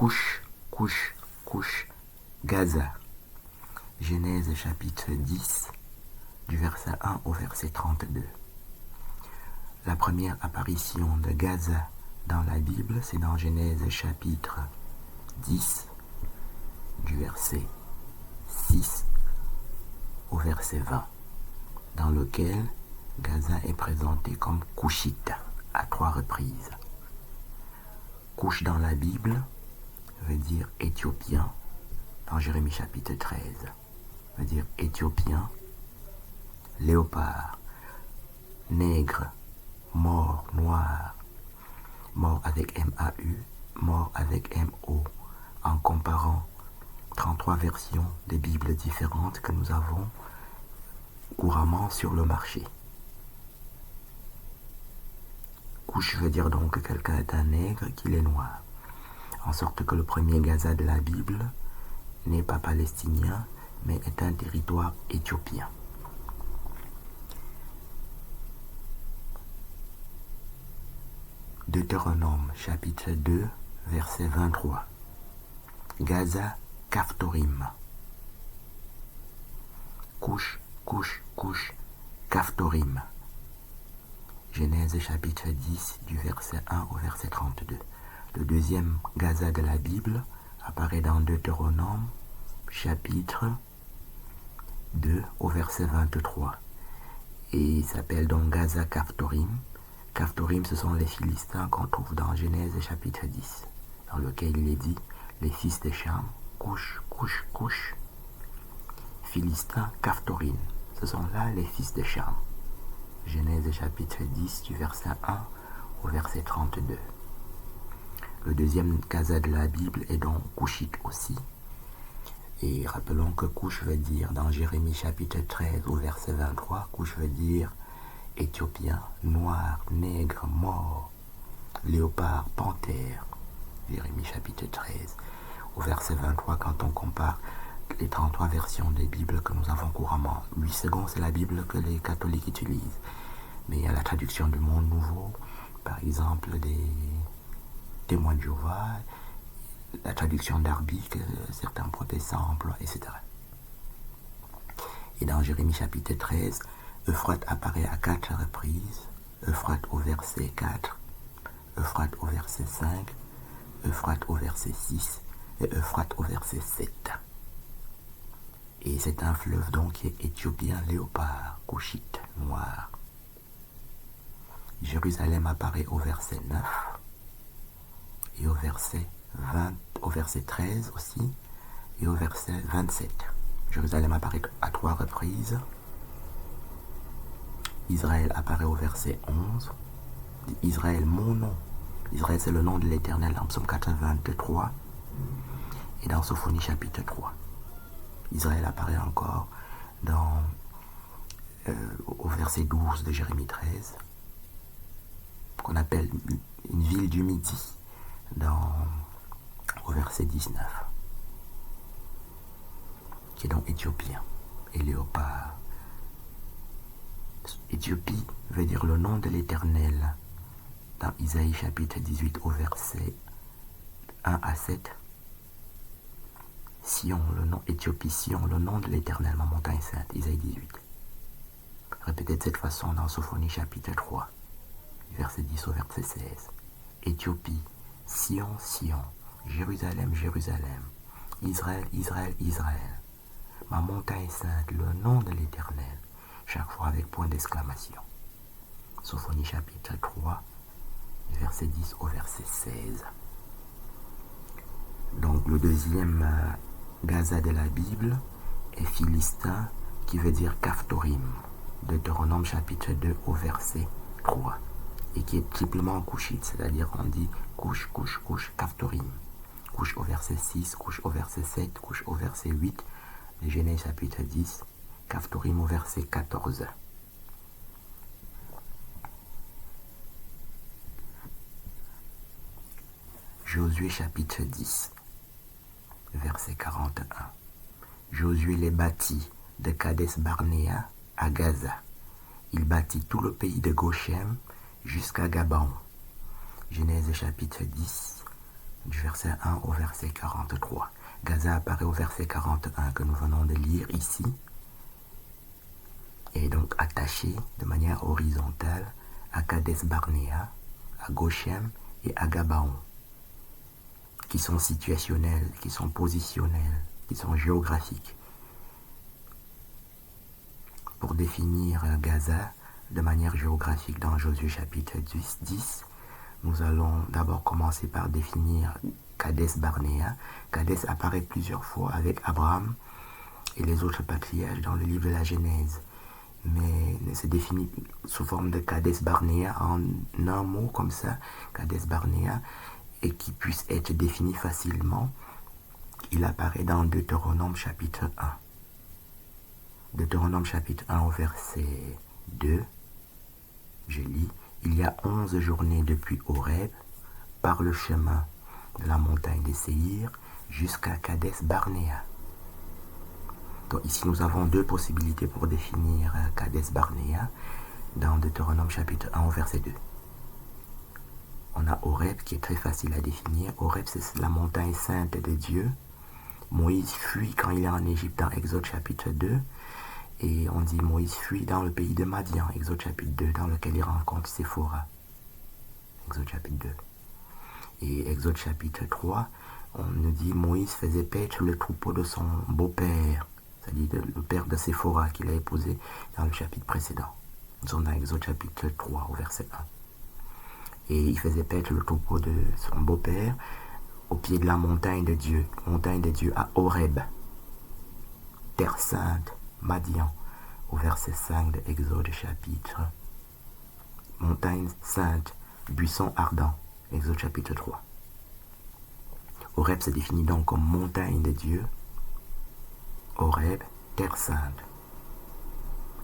couche, couche, couche, Gaza. Genèse chapitre 10, du verset 1 au verset 32. La première apparition de Gaza dans la Bible, c'est dans Genèse chapitre 10, du verset 6 au verset 20, dans lequel Gaza est présenté comme Couchite à 3 reprises. Couche dans la Bible veut dire éthiopien, dans Jérémie chapitre 13, veut dire éthiopien, léopard, nègre, mort, noir, mort avec M-A-U, mort avec M-O, en comparant 33 versions des Bibles différentes que nous avons couramment sur le marché. Couche veut dire donc que quelqu'un est un nègre, qu'il est noir. En sorte que le premier Gaza de la Bible n'est pas palestinien, mais est un territoire éthiopien. Deutéronome chapitre 2, verset 23. Gaza Caphtorim. Couche, couche, couche, Caphtorim. Genèse chapitre 10, du verset 1 au verset 32. Le deuxième Gaza de la Bible apparaît dans Deutéronome chapitre 2 au verset 23. Et il s'appelle donc Gaza Caphtorim. Caphtorim, ce sont les Philistins qu'on trouve dans Genèse chapitre 10, dans lequel il est dit, les fils de Cham, couche, couche, couche. Philistins, Caphtorim, ce sont là les fils de Cham. Genèse chapitre 10, du verset 1 au verset 32. Le deuxième Gaza de la Bible est donc Couchite aussi. Et rappelons que couche veut dire, dans Jérémie chapitre 13 au verset 23, couche veut dire éthiopien, noir, nègre, mort, léopard, panthère. Jérémie chapitre 13 au verset 23, quand on compare les 33 versions des Bibles que nous avons couramment. 8 secondes, c'est la Bible que les catholiques utilisent. Mais il y a la traduction du Monde Nouveau, par exemple des Témoins de Jéhovah, la traduction d'Arby que certains protestants emploient, etc. Et dans Jérémie chapitre 13, Euphrate apparaît à 4 reprises. Euphrate au verset 4, Euphrate au verset 5, Euphrate au verset 6 et Euphrate au verset 7. Et c'est un fleuve donc qui est éthiopien, léopard, couchite, noir. Jérusalem apparaît au verset 9 et au verset 13 aussi et au verset 27. Jérusalem apparaît à 3 reprises. Israël apparaît au verset 11. Israël, mon nom. Israël, c'est le nom de l'Éternel dans Psaume 83 et dans Sophonie chapitre 3. Israël apparaît encore au verset 12 de Jérémie 13, qu'on appelle une ville du Midi, au verset 19, qui est donc éthiopien et léopard. Éthiopie veut dire le nom de l'Éternel dans Isaïe chapitre 18 au verset 1 à 7. Sion, le nom Éthiopie, Sion, le nom de l'Éternel, ma montagne sainte, Isaïe 18. Répétez de cette façon dans Sophonie chapitre 3, verset 10 au verset 16. Éthiopie, Sion, Sion, Jérusalem, Jérusalem, Israël, Israël, Israël, ma montagne sainte, le nom de l'Éternel, chaque fois avec point d'exclamation. Sophonie chapitre 3, verset 10 au verset 16. Donc le deuxième Gaza de la Bible est Philistin, qui veut dire Caphtorim, Deutéronome chapitre 2 au verset 3, et qui est triplement couchite, c'est-à-dire on dit couche, couche, couche, Caphtorim. Couche au verset 6, couche au verset 7, couche au verset 8, de Genèse chapitre 10, Caphtorim au verset 14. Josué chapitre 10, verset 41. Josué les bâtit de Kadès Barnéa à Gaza. Il bâtit tout le pays de Goshen jusqu'à Gabaon. Genèse chapitre 10, du verset 1 au verset 43. Gaza apparaît au verset 41 que nous venons de lire ici, et est donc attaché de manière horizontale à Kades Barnea, à Goshem et à Gabaon, qui sont situationnels, qui sont positionnels, qui sont géographiques. Pour définir Gaza de manière géographique dans Josué chapitre 10, nous allons d'abord commencer par définir Kades Barnea. Kades apparaît plusieurs fois avec Abraham et les autres patriarches dans le livre de la Genèse, mais c'est défini sous forme de Kades Barnea en un mot comme ça, Kades Barnea, et qui puisse être défini facilement. Il apparaît dans Deutéronome chapitre 1. Deutéronome chapitre 1 au verset 2, je lis: il y a 11 journées depuis Horeb, par le chemin de la montagne des Séhir jusqu'à Kades Barnea. Donc ici nous avons deux possibilités pour définir Kades Barnea dans Deutéronome chapitre 1 au verset 2. On a Horeb qui est très facile à définir. Horeb, c'est la montagne sainte de Dieu. Moïse fuit quand il est en Égypte dans Exode chapitre 2. Et on dit Moïse fuit dans le pays de Madian, Exode chapitre 2, dans lequel il rencontre Séphora. Exode chapitre 2. Et Exode chapitre 3, on nous dit Moïse faisait paître le troupeau de son beau-père, c'est-à-dire le père de Séphora qu'il a épousé dans le chapitre précédent. Nous sommes dans Exode chapitre 3 au verset 1. Et il faisait paître le troupeau de son beau-père au pied de la montagne de Dieu à Horeb, terre sainte, Madian, au verset 5 de Exode chapitre. Montagne sainte, buisson ardent, Exode chapitre 3. Horeb se définit donc comme montagne de Dieu. Horeb, terre sainte,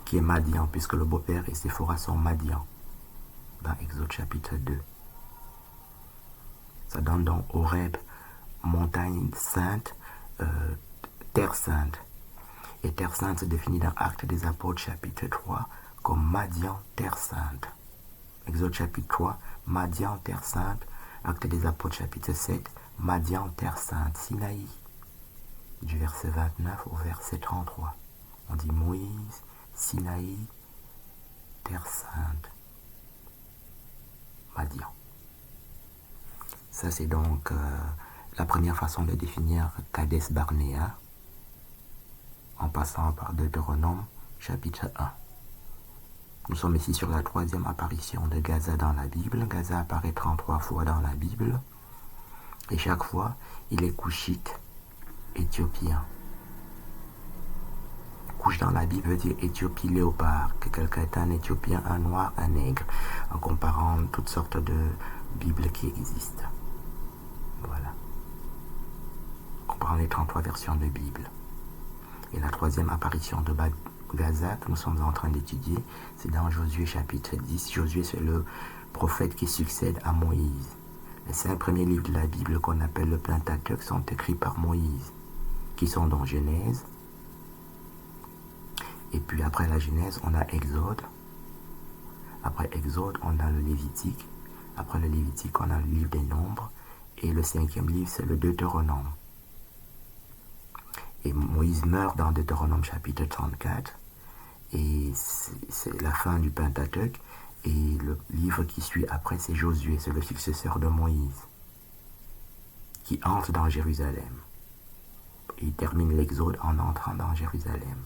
qui est Madian, puisque le beau-père et Séphora sont Madian, dans Exode chapitre 2. Ça donne donc Horeb, montagne sainte, terre sainte. Et terre sainte se définit dans Actes des Apôtres chapitre 3 comme Madian, terre sainte. Exode chapitre 3, Madian, terre sainte. Actes des Apôtres chapitre 7, Madian, terre sainte. Sinaï, du verset 29 au verset 33. On dit Moïse, Sinaï, terre sainte, Madian. Ça c'est donc la première façon de définir Kades Barnea, en passant par Deutéronome chapitre 1. Nous sommes ici sur la troisième apparition de Gaza dans la Bible. Gaza apparaît 33 fois dans la Bible, et chaque fois, il est couchite, éthiopien. Couche dans la Bible veut dire Éthiopie léopard, que quelqu'un est un Éthiopien, un noir, un nègre, en comparant toutes sortes de Bibles qui existent. Voilà. Comparant les 33 versions de Bible. Et la troisième apparition de Gaza que nous sommes en train d'étudier, c'est dans Josué chapitre 10. Josué, c'est le prophète qui succède à Moïse. Les 5 premiers livres de la Bible qu'on appelle le Pentateuque sont écrits par Moïse, qui sont dans Genèse. Et puis après la Genèse, on a Exode. Après Exode, on a le Lévitique. Après le Lévitique, on a le livre des Nombres. Et le 5e livre, c'est le Deutéronome. Et Moïse meurt dans Deutéronome chapitre 34. Et c'est la fin du Pentateuque. Et le livre qui suit après, c'est Josué, c'est le successeur de Moïse, qui entre dans Jérusalem. Et il termine l'Exode en entrant dans Jérusalem.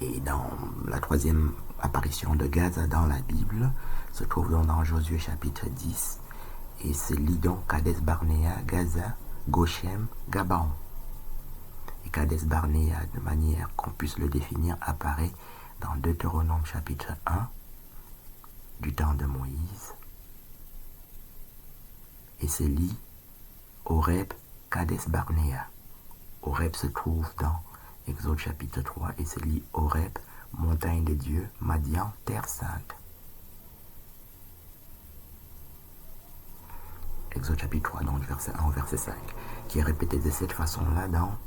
Et dans la troisième apparition de Gaza dans la Bible, se trouve donc dans Josué chapitre 10. Et c'est Lidon, Kades Barnea, Gaza, Goshem, Gabaon. Et Kades Barnea, de manière qu'on puisse le définir, apparaît dans Deutéronome chapitre 1, du temps de Moïse. Et c'est lit Horeb, Kades Barnea. Horeb se trouve dans Exode chapitre 3 et c'est lit Horeb, montagne de Dieu, Madian, terre sainte. Exode chapitre 3, donc verset 1 au verset 5, qui est répété de cette façon-là dans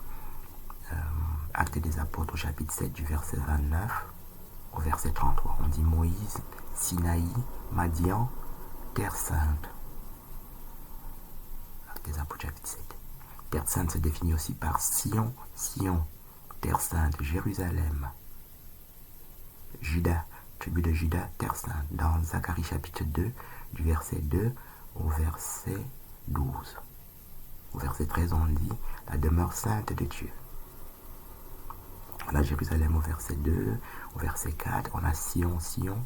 Actes des Apôtres au chapitre 7 du verset 29 au verset 33. On dit Moïse, Sinaï, Madian, terre sainte. Apôtres chapitre 7. Terre sainte se définit aussi par Sion, Sion, Terre sainte, Jérusalem, Juda, tribu de Juda, Terre sainte, dans Zacharie chapitre 2, du verset 2 au verset 12. Au verset 13, on dit la demeure sainte de Dieu. On a Jérusalem au verset 2, au verset 4, on a Sion, Sion.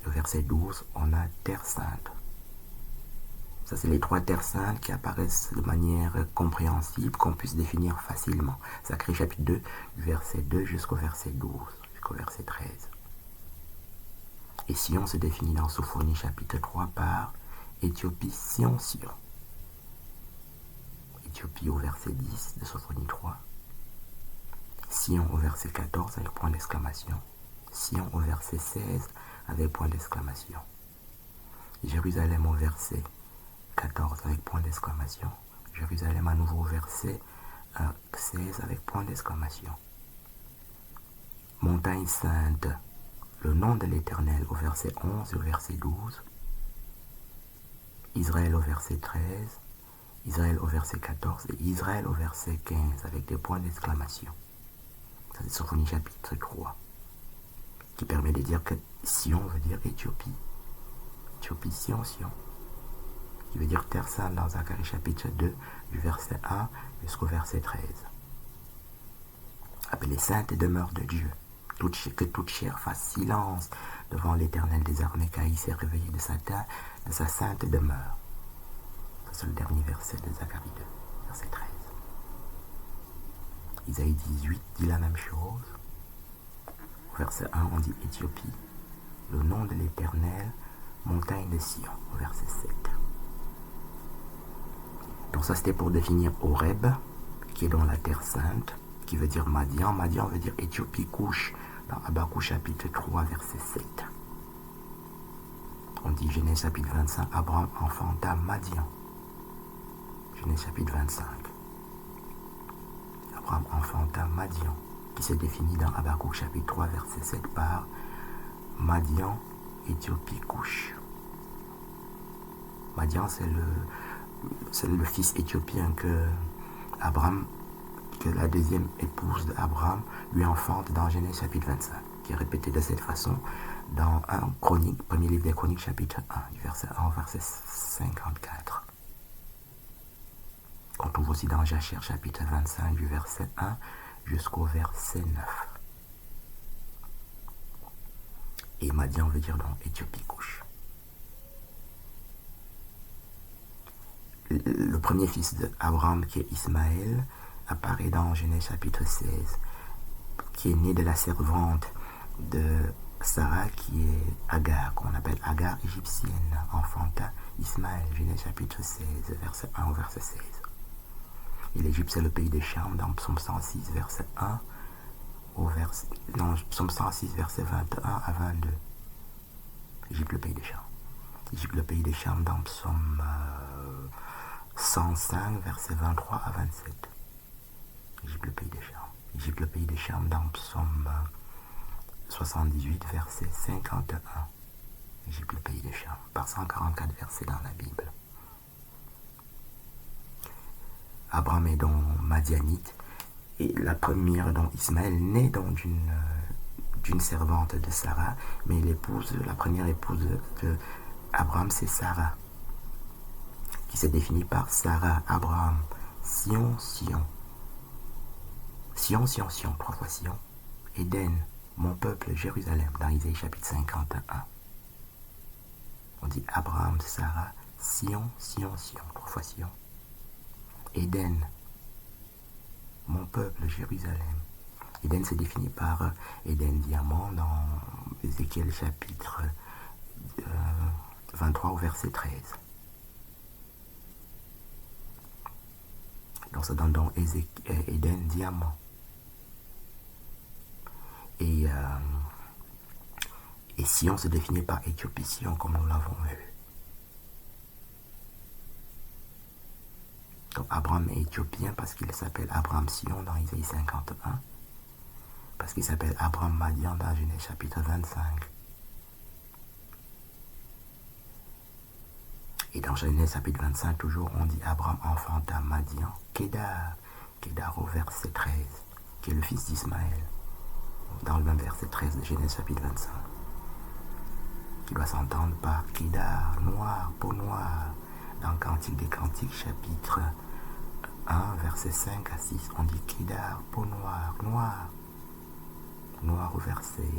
Au verset 12, on a Terre sainte. Ça, c'est les trois terres saintes qui apparaissent de manière compréhensible, qu'on puisse définir facilement. Zacharie chapitre 2, du verset 2 jusqu'au verset 12, jusqu'au verset 13. Et Sion se définit dans Sophonie chapitre 3 par Éthiopie, Sion, Sion. Éthiopie au verset 10 de Sophonie 3. Sion au verset 14 avec point d'exclamation. Sion au verset 16 avec point d'exclamation. Jérusalem au verset 14 avec point d'exclamation. Jérusalem à nouveau au verset 16 avec point d'exclamation. Montagne sainte, le nom de l'Éternel au verset 11 et au verset 12. Israël au verset 13. Israël au verset 14 et Israël au verset 15 avec des points d'exclamation. Ça c'est Sophonie chapitre 3 qui permet de dire que Sion veut dire Éthiopie. Éthiopie, Sion, Sion. Qui veut dire terre sainte dans Zacharie chapitre 2 du verset 1 jusqu'au verset 13. Appelée sainte demeure de Dieu. Que toute chair fasse silence devant l'Éternel des armées, car il s'est réveillé de sa sainte demeure. C'est le dernier verset de Zacharie 2, verset 13. Isaïe 18 dit la même chose. Au verset 1, on dit Éthiopie, le nom de l'Éternel, montagne de Sion, au verset 7. Donc ça c'était pour définir Horeb, qui est dans la terre sainte, qui veut dire Madian. Madian veut dire Éthiopie, couche, dans Habakkuk chapitre 3, verset 7. On dit Genèse chapitre 25, Abraham enfanta Madian. Genèse chapitre 25. Abraham enfanta Madian, qui se définit dans Habakkuk chapitre 3, verset 7 par Madian, Éthiopie, couche. Madian, c'est le fils éthiopien que la deuxième épouse d'Abraham lui enfante dans Genèse chapitre 25, qui est répété de cette façon dans premier livre des Chroniques chapitre 1, du verset 1 au verset 54. On trouve aussi dans Jachère chapitre 25 du verset 1 jusqu'au verset 9. Et Madian veut dire donc Éthiopie couche. Le premier fils d'Abraham qui est Ismaël apparaît dans Genèse chapitre 16, qui est né de la servante de Sarah qui est Agar, qu'on appelle Agar égyptienne, enfanta Ismaël, Genèse chapitre 16, verset 1 au verset 16. Et l'Égypte, c'est le pays des Cham, dans Psaume 106, verset 1 au verset... Non, Psaume 106, verset 21 à 22. Égypte, le pays des Cham. Égypte, le pays des Cham, dans Psaume 105, verset 23 à 27. Égypte, le pays des Cham. Égypte, le pays des Cham, dans Psaume 78, verset 51. Égypte, le pays des Cham. Par 144 versets dans la Bible. Abraham est donc madianite, et la première, donc Ismaël, naît donc d'une servante de Sarah, mais la première épouse de Abraham, c'est Sarah, qui se définit par Sarah, Abraham, Sion, Sion. Sion, Sion, Sion, 3 fois Sion. Éden, mon peuple, Jérusalem, dans Isaïe chapitre 51. On dit Abraham, Sarah, Sion, Sion, Sion, 3 fois Sion. Éden, mon peuple, Jérusalem. Éden se définit par Éden diamant dans Ézéchiel chapitre 23 au verset 13. Donc ça donne donc Éden diamant. Et Sion se définit par Éthiopie, Sion, comme nous l'avons vu. Donc Abraham est éthiopien parce qu'il s'appelle Abraham Sion dans Isaïe 51, parce qu'il s'appelle Abraham Madian dans Genèse chapitre 25. Et dans Genèse chapitre 25, toujours, on dit Abraham enfanta Madian, Kédar au verset 13, qui est le fils d'Ismaël, dans le même verset 13 de Genèse chapitre 25, qui doit s'entendre par Kédar, noir, peau noire, dans le Cantique des Cantiques, chapitre 1, verset 5 à 6, on dit Kédar, peau noire, noir, noir au verset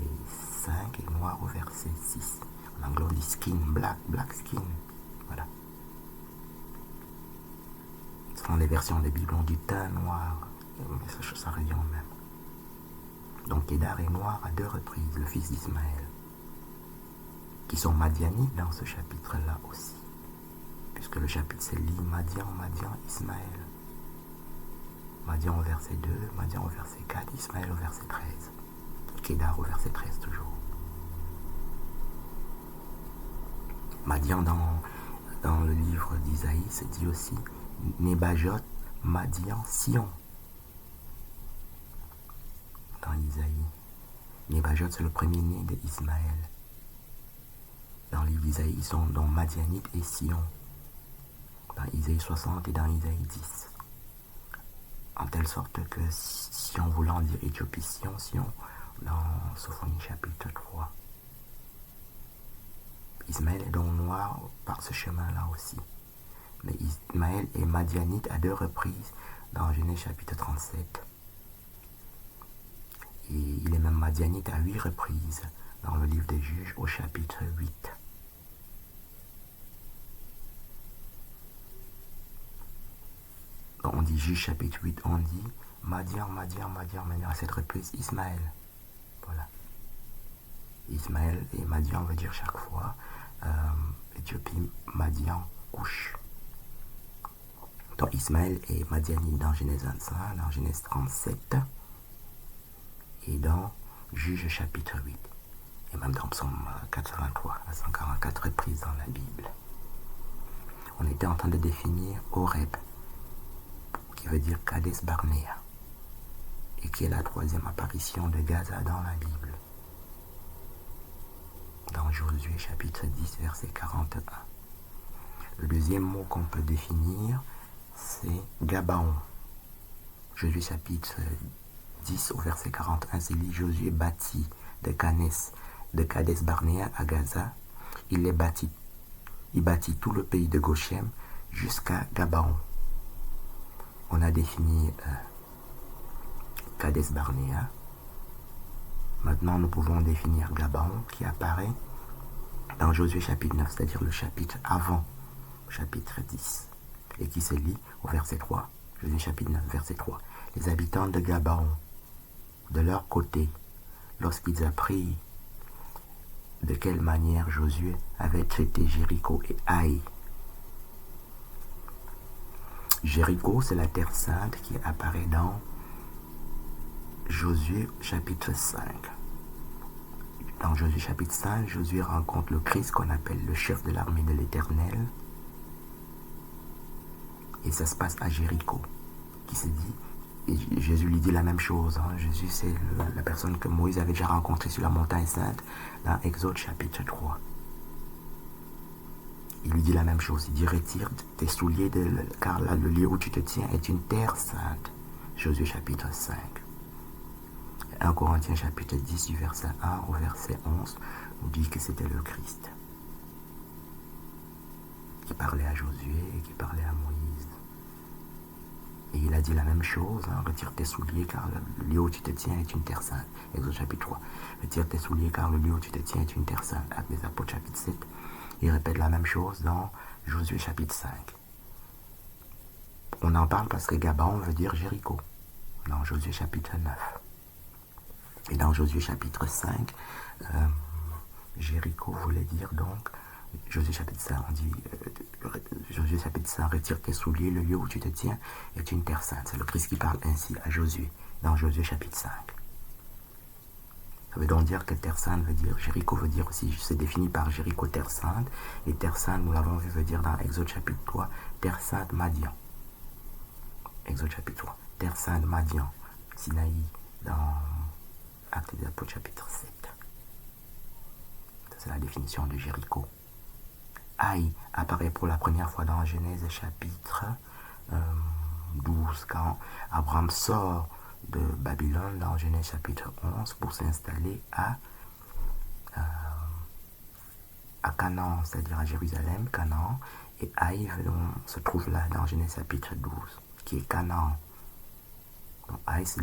5 et noir au verset 6. En anglais, on dit skin, black, black skin. Voilà. Selon les versions des Bibles, on dit teint noir. Mais ça revient au même. Donc Kédar est noir à 2 reprises, le fils d'Ismaël, qui sont madianites dans ce chapitre-là aussi. Puisque le chapitre c'est Li, Madian, Ismaël. Madian au verset 2, Madian au verset 4, Ismaël au verset 13. Kédar au verset 13 toujours. Madian dans le livre d'Isaïe se dit aussi Nébajot, Madian, Sion. Dans Isaïe, Nébajot c'est le premier-né d'Ismaël. Dans le livre d'Isaïe, ils sont dans Madianite et Sion. Dans Isaïe 60 et dans Isaïe 10. En telle sorte que Sion voulant dire Éthiopie, Sion, dans Sophonie chapitre 3. Ismaël est donc noir par ce chemin-là aussi. Mais Ismaël est madianite à 2 reprises dans Genèse chapitre 37. Et il est même madianite à 8 reprises dans le livre des Juges au chapitre 8. Donc on dit Juges chapitre 8, on dit Madian, à 7 reprises Ismaël. Voilà. Ismaël et Madian veut dire chaque fois Éthiopie, Madian, Couche. Donc Ismaël et Madianite dans Genèse 25, dans Genèse 37 et dans Juges chapitre 8. Et même dans Psaume 83, à 144 reprises dans la Bible. On était en train de définir Horeb, qui veut dire Kades Barnea, et qui est la 3e apparition de Gaza dans la Bible. Dans Josué chapitre 10, verset 41. Le deuxième mot qu'on peut définir, c'est Gabaon. Josué chapitre 10 au verset 41, c'est dit Josué bâtit de Kades Barnea à Gaza. Il bâtit tout le pays de Goshen jusqu'à Gabaon. On a défini Kades Barnea. Maintenant, nous pouvons définir Gabaon qui apparaît dans Josué chapitre 9, c'est-à-dire le chapitre avant chapitre 10, et qui se lit au verset 3. Josué chapitre 9, verset 3. Les habitants de Gabaon, de leur côté, lorsqu'ils apprirent de quelle manière Josué avait traité Jéricho et Haï. Jéricho, c'est la terre sainte qui apparaît dans Josué chapitre 5. Dans Josué chapitre 5, Josué rencontre le Christ qu'on appelle le chef de l'armée de l'Éternel. Et ça se passe à Jéricho, qui se dit, et Jésus lui dit la même chose. Jésus, c'est la personne que Moïse avait déjà rencontrée sur la montagne sainte, dans Exode chapitre 3. Il lui dit la même chose. Il dit, retire tes souliers, car là, le lieu où tu te tiens est une terre sainte. Josué chapitre 5. 1 Corinthiens chapitre 10 du verset 1 au verset 11 nous dit que c'était le Christ qui parlait à Josué et qui parlait à Moïse. Et il a dit la même chose, retire tes souliers car le lieu où tu te tiens est une terre sainte. Exode chapitre 3. Retire tes souliers car le lieu où tu te tiens est une terre sainte. Actes des Apôtres chapitre 7. Il répète la même chose dans Josué chapitre 5. On en parle parce que Gabaon veut dire Jéricho, dans Josué chapitre 9. Et dans Josué chapitre 5, Jéricho voulait dire donc, Josué chapitre 5, on dit, Josué chapitre 5, retire tes souliers, le lieu où tu te tiens est une terre sainte. C'est le Christ qui parle ainsi à Josué, dans Josué chapitre 5. Ça veut donc dire que terre sainte veut dire, Jéricho veut dire aussi, c'est défini par Jéricho, terre sainte, et terre sainte, nous l'avons vu, veut dire dans Exode chapitre 3, terre sainte Madian. Exode chapitre 3, terre sainte Madian, Sinaï, dans Actes des Apôtres chapitre 7. C'est la définition de Jéricho. Aïe apparaît pour la première fois dans Genèse chapitre 12, quand Abraham sort de Babylone dans Genèse chapitre 11 pour s'installer à Canaan, c'est-à-dire à Jérusalem, Canaan, et Aï se trouve là dans Genèse chapitre 12, qui est Canaan. Donc Aï se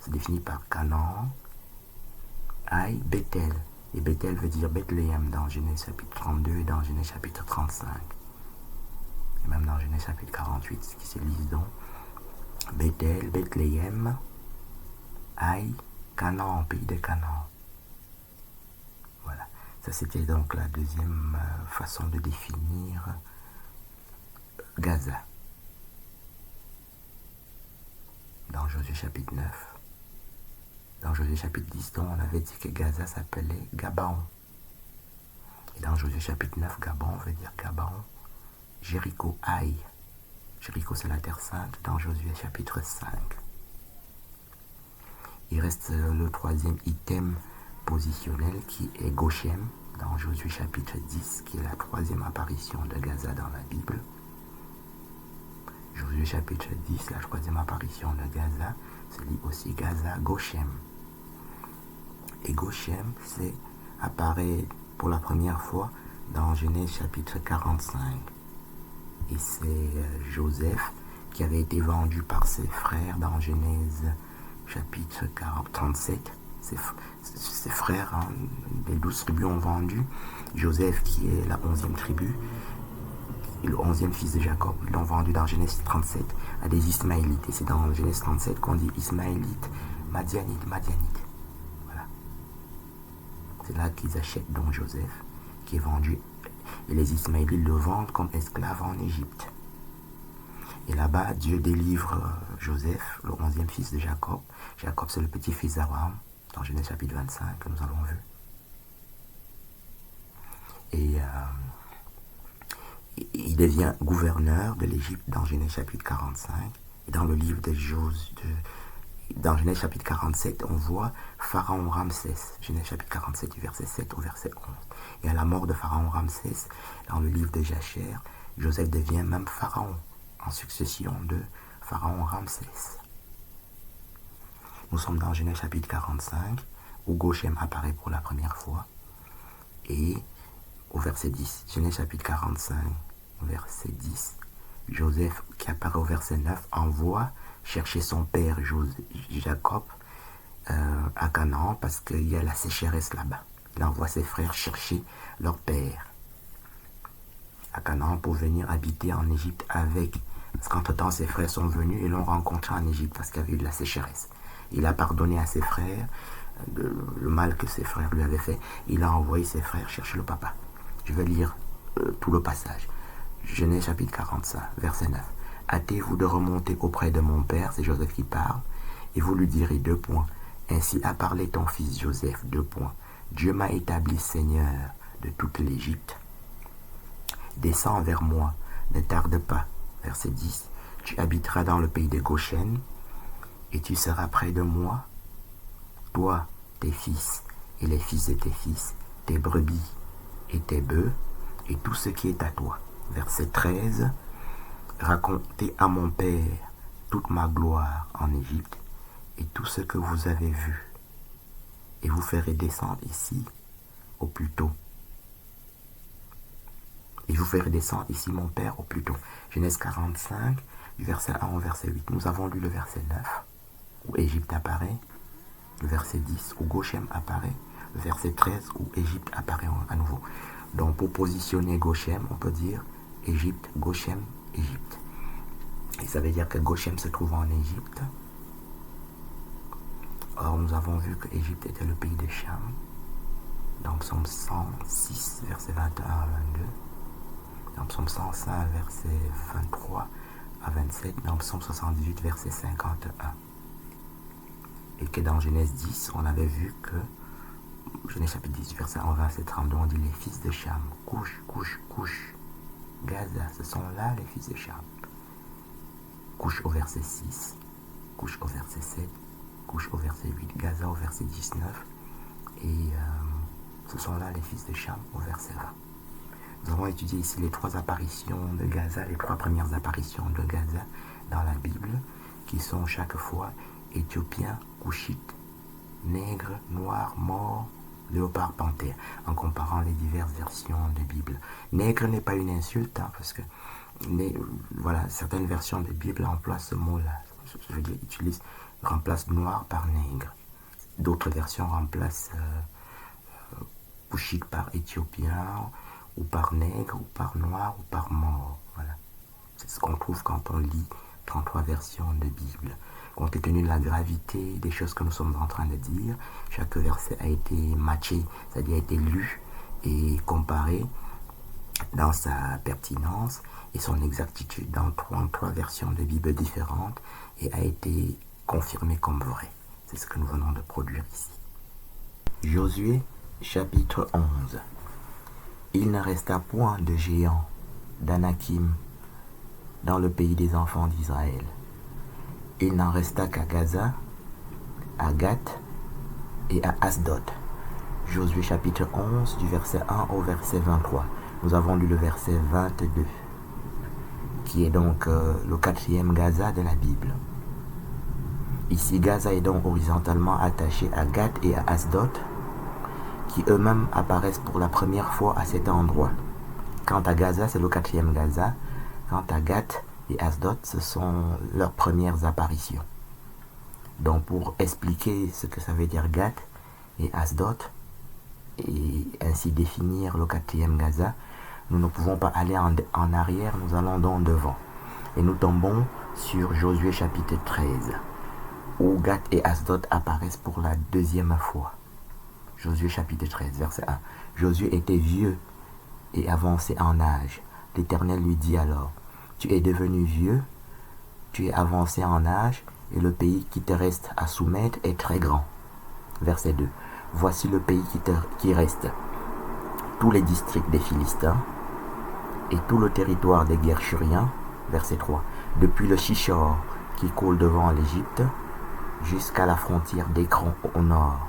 définit par Canaan, Aï, Bethel, et Bethel veut dire Bethléem dans Genèse chapitre 32 et dans Genèse chapitre 35, et même dans Genèse chapitre 48, ce qui se lise donc Bethel, Bethléem, Aï, Canaan, pays de Canaan. Voilà, ça c'était donc la deuxième façon de définir Gaza. Dans Josué chapitre 9. Dans Josué chapitre 10, donc, on avait dit que Gaza s'appelait Gabaon. Et dans Josué chapitre 9, Gabon veut dire Gabaon. Jéricho, Aï. Jéricho, c'est la terre sainte, dans Josué chapitre 5. Il reste le troisième item positionnel qui est Goshem, dans Josué chapitre 10, qui est la troisième apparition de Gaza dans la Bible. Josué chapitre 10, la troisième apparition de Gaza, se lit aussi Gaza, Goshem. Et Goshem, apparaît pour la première fois dans Genèse chapitre 45. Et c'est Joseph qui avait été vendu par ses frères dans Genèse chapitre 37. Ses frères, les 12 tribus ont vendu Joseph, qui est la 11e tribu, et le 11e fils de Jacob. Ils l'ont vendu dans Genèse 37 à des Ismaélites. Et c'est dans Genèse 37 qu'on dit Ismaélites, Madianites. Voilà. C'est là qu'ils achètent donc Joseph, qui est vendu. Et les Ismaélites le vendent comme esclave en Égypte. Et là-bas, Dieu délivre Joseph, le 11e fils de Jacob. Jacob, c'est le petit-fils d'Abraham, dans Genèse chapitre 25, que nous avons vu. Et il devient gouverneur de l'Égypte dans Genèse chapitre 45. Et dans le livre de dans Genèse chapitre 47, on voit Pharaon Ramsès. Genèse chapitre 47, du verset 7 au verset 11. Et à la mort de Pharaon Ramsès, dans le livre de Jachère, Joseph devient même Pharaon, en succession de Pharaon Ramsès. Nous sommes dans Genèse chapitre 45, où Goshem apparaît pour la première fois. Et au verset 10, Genèse chapitre 45, verset 10, Joseph, qui apparaît au verset 9, envoie chercher son père Jacob à Canaan, parce qu'il y a la sécheresse là-bas. Il envoie ses frères chercher leur père à Canaan pour venir habiter en Égypte avec. Parce qu'entre-temps, ses frères sont venus et l'ont rencontré en Égypte parce qu'il y avait eu de la sécheresse. Il a pardonné à ses frères le mal que ses frères lui avaient fait. Il a envoyé ses frères chercher le papa. Je vais lire tout le passage. Genèse chapitre 45, verset 9. Hâtez-vous de remonter auprès de mon père, c'est Joseph qui parle, et vous lui direz 2 points. Ainsi a parlé ton fils Joseph, 2 points. Dieu m'a établi seigneur de toute l'Égypte. Descends vers moi, ne tarde pas. Verset 10. Tu habiteras dans le pays de Goshen, et tu seras près de moi, toi, tes fils, et les fils de tes fils, tes brebis et tes bœufs, et tout ce qui est à toi. Verset 13. Racontez à mon père toute ma gloire en Égypte, et tout ce que vous avez vu, et vous ferez descendre ici au plus tôt. Et vous ferez descendre ici mon père au plus tôt. Genèse 45, du verset 1 au verset 8. Nous avons lu le verset 9, où Égypte apparaît. Le verset 10, où Goshem apparaît. Le verset 13, où Égypte apparaît à nouveau. Donc pour positionner Goshem, on peut dire Égypte, Goshem, Égypte. Et ça veut dire que Goshem se trouve en Égypte. Or, nous avons vu que Égypte était le pays de Cham. Dans Psaume 106, verset 21 à 22. Dans Psaume 105, verset 23 à 27. Dans Psaume 78, verset 51. Et que dans Genèse 10, on avait vu que, Genèse chapitre 10, verset 1, verset 32, on dit les fils de Cham. Couche. Gaza, ce sont là les fils de Cham. Couche au verset 6, couche au verset 7, couche au verset 8, Gaza au verset 19, et ce sont là les fils de Cham au verset 20. Nous avons étudié ici les 3 apparitions de Gaza, les 3 premières apparitions de Gaza dans la Bible, qui sont chaque fois Éthiopiens, Couchites, Nègres, Noirs, Morts, Léopard, Panthère, en comparant les diverses versions de Bible. Nègre n'est pas une insulte, parce que voilà, certaines versions de Bible emploient ce mot-là. Je veux dire, remplacent noir par nègre. D'autres versions remplacent Couchite par éthiopien, ou par nègre, ou par noir, ou par mort. Voilà. C'est ce qu'on trouve quand on lit 33 versions de Bible. Compte tenu de la gravité des choses que nous sommes en train de dire, chaque verset a été matché, c'est-à-dire a été lu et comparé dans sa pertinence et son exactitude dans 33 versions de Bible différentes et a été confirmé comme vrai. C'est ce que nous venons de produire ici. Josué, chapitre 11. Il ne resta point de géants d'Anakim dans le pays des enfants d'Israël. Il n'en resta qu'à Gaza, à Gath et à Asdod. Josué chapitre 11 du verset 1 au verset 23. Nous avons lu le verset 22, qui est donc le 4e Gaza de la Bible. Ici, Gaza est donc horizontalement attaché à Gath et à Asdod, qui eux-mêmes apparaissent pour la première fois à cet endroit. Quant à Gaza, c'est le 4e Gaza. Quant à Gath et Asdod, ce sont leurs premières apparitions. Donc pour expliquer ce que ça veut dire Gath et Asdod, et ainsi définir le 4e Gaza, nous ne pouvons pas aller en arrière, nous allons donc devant. Et nous tombons sur Josué chapitre 13, où Gath et Asdod apparaissent pour la 2e fois. Josué chapitre 13, verset 1. Josué était vieux et avancé en âge. L'Éternel lui dit alors, tu es devenu vieux, tu es avancé en âge, et le pays qui te reste à soumettre est très grand. Verset 2. Voici le pays qui reste, tous les districts des Philistins, et tout le territoire des Guershuriens. Verset 3. Depuis le Shishor qui coule devant l'Égypte, jusqu'à la frontière d'Écron au nord,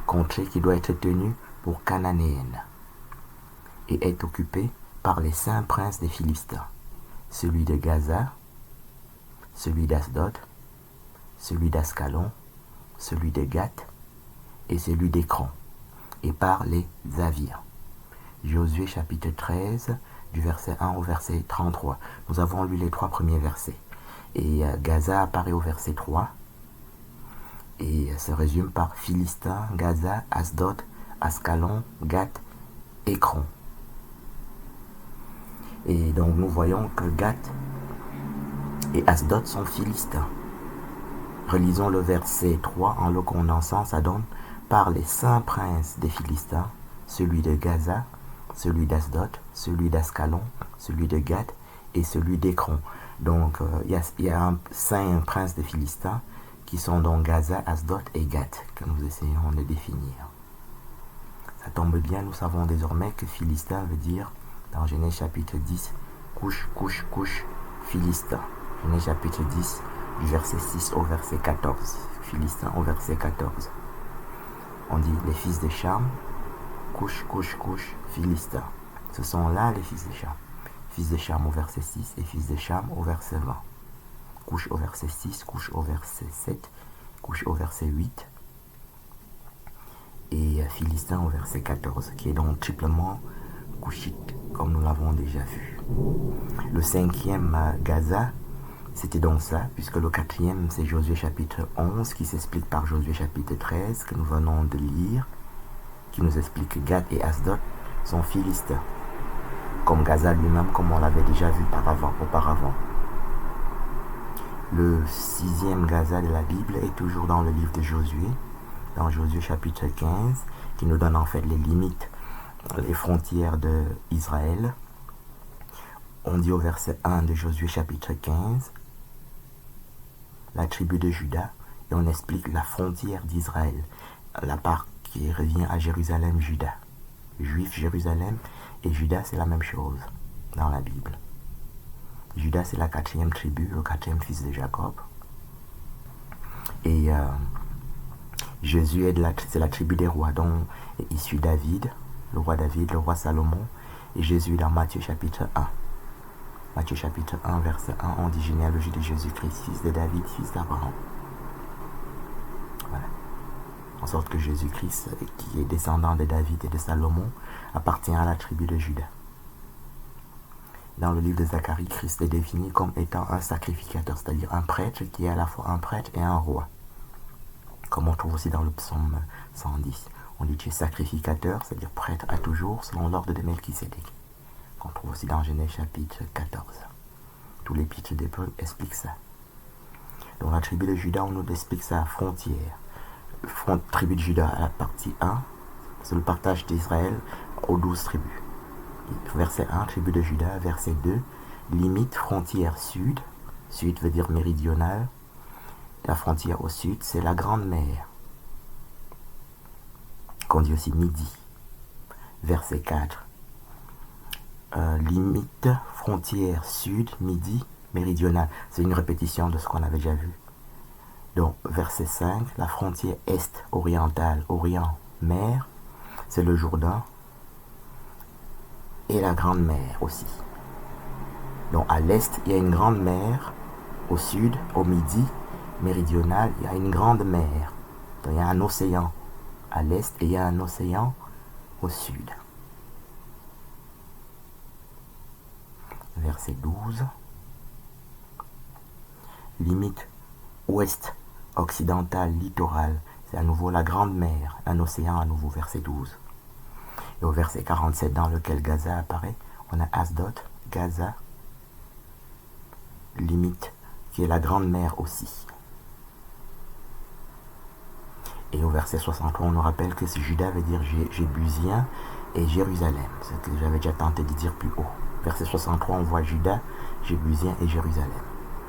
contrée qui doit être tenue pour cananéenne, et est occupée par les 5 princes des Philistins, celui de Gaza, celui d'Asdod, celui d'Ascalon, celui de Gath et celui d'Écron, et par les Aviens. Josué chapitre 13, du verset 1 au verset 33. Nous avons lu les 3 premiers versets. Et Gaza apparaît au verset 3, et se résume par Philistin, Gaza, Asdod, Ascalon, Gath, Écron. Et donc nous voyons que Gath et Asdod sont Philistins. Relisons le verset 3 en le condensant, ça donne par les 5 princes des Philistins, celui de Gaza, celui d'Asdod, celui d'Ascalon, celui de Gath et celui d'Écron. Donc il y a 5 princes des Philistins qui sont donc Gaza, Asdod et Gath, que nous essayons de définir. Ça tombe bien, nous savons désormais que Philistin veut dire, dans Genèse chapitre 10, couche, couche, couche, Philistin. Genèse chapitre 10, du verset 6 au verset 14. Philistin au verset 14. On dit les fils de Cham, couche, couche, couche, Philistin. Ce sont là les fils de Cham. Fils de Cham au verset 6 et fils de Cham au verset 20. Couche au verset 6, couche au verset 7, couche au verset 8 et Philistin au verset 14, qui est donc triplement couchite, comme nous l'avons déjà vu. Le 5e Gaza, c'était donc ça, puisque le 4e, c'est Josué chapitre 11, qui s'explique par Josué chapitre 13, que nous venons de lire, qui nous explique que Gath et Asdod sont Philistins, comme Gaza lui-même, comme on l'avait déjà vu auparavant. Le 6e Gaza de la Bible est toujours dans le livre de Josué, dans Josué chapitre 15, qui nous donne en fait les limites, les frontières d'Israël. On dit au verset 1 de Josué chapitre 15, la tribu de Juda, et on explique la frontière d'Israël, la part qui revient à Jérusalem, Juda. Juif, Jérusalem et Juda, c'est la même chose dans la Bible. Juda, c'est la 4e tribu, le 4e fils de Jacob. Et Jésus c'est la tribu des rois, dont est issu David, le roi Salomon, Et Jésus dans Matthieu chapitre 1. Matthieu chapitre 1, verset 1, on dit généalogie de Jésus-Christ, fils de David, fils d'Abraham. Voilà. En sorte que Jésus-Christ, qui est descendant de David et de Salomon, appartient à la tribu de Juda. Dans le livre de Zacharie, Christ est défini comme étant un sacrificateur, c'est-à-dire un prêtre qui est à la fois un prêtre et un roi. Comme on trouve aussi dans le psaume 110. On dit tu es sacrificateur, c'est-à-dire prêtre à toujours, selon l'ordre de Melchisédek. Qu'on trouve aussi dans Genèse chapitre 14. Tous les l'épître d'Hébreux expliquent ça. Dans la tribu de Juda, on nous explique sa frontière. Tribu de Juda à la partie 1, c'est le partage d'Israël aux 12 tribus. Verset 1, tribu de Juda. Verset 2, limite frontière sud. Sud veut dire méridional. La frontière au sud, c'est la Grande Mer, qu'on dit aussi midi. Verset 4, limite frontière sud, midi, méridional. C'est une répétition de ce qu'on avait déjà vu. Donc, verset 5, la frontière est orientale, orient, mer, c'est le Jourdain et la Grande Mer aussi. Donc, à l'est, il y a une grande mer, au sud, au midi, méridional, il y a une grande mer. Donc, il y a un océan à l'est et il y a un océan au sud. Verset 12. Limite ouest, occidentale, littorale. C'est à nouveau la grande mer, un océan à nouveau, verset 12. Et au verset 47, dans lequel Gaza apparaît, on a Asdod, Gaza, limite, qui est la grande mer aussi. Et au verset 63, on nous rappelle que ce Juda veut dire Jébusien et Jérusalem. C'est ce que j'avais déjà tenté de dire plus haut. Verset 63, on voit Juda, Jébusien et Jérusalem.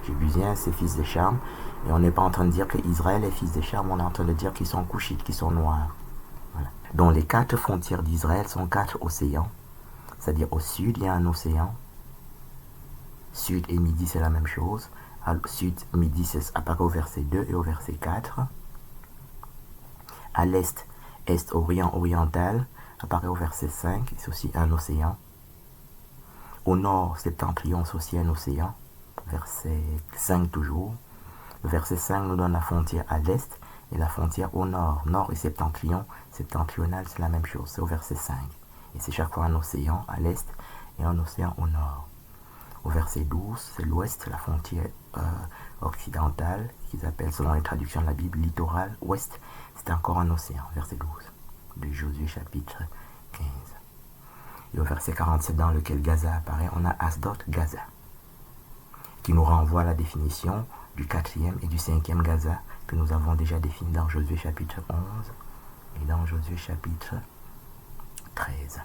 Jébusien, c'est fils de Cham. Et on n'est pas en train de dire que Israël est fils de Cham, on est en train de dire qu'ils sont couchites, qu'ils sont noirs. Voilà. Donc les 4 frontières d'Israël sont 4 océans. C'est-à-dire au sud, il y a un océan. Sud et midi, c'est la même chose. Sud, midi, c'est apparaît au verset 2 et au verset 4. À l'est, est, orient, oriental, apparaît au verset 5, c'est aussi un océan. Au nord, septentrion, c'est aussi un océan, verset 5 toujours. Le verset 5 nous donne la frontière à l'est et la frontière au nord. Nord et septentrion, septentrional, c'est la même chose, c'est au verset 5. Et c'est chaque fois un océan à l'est et un océan au nord. Au verset 12, c'est l'ouest, la frontière occidentale, qu'ils appellent selon les traductions de la Bible, littoral, ouest, c'est encore un océan, verset 12, de Josué chapitre 15. Et au verset 47, dans lequel Gaza apparaît, on a Asdod, Gaza, qui nous renvoie à la définition du 4e et du 5e Gaza, que nous avons déjà défini dans Josué chapitre 11 et dans Josué chapitre 13.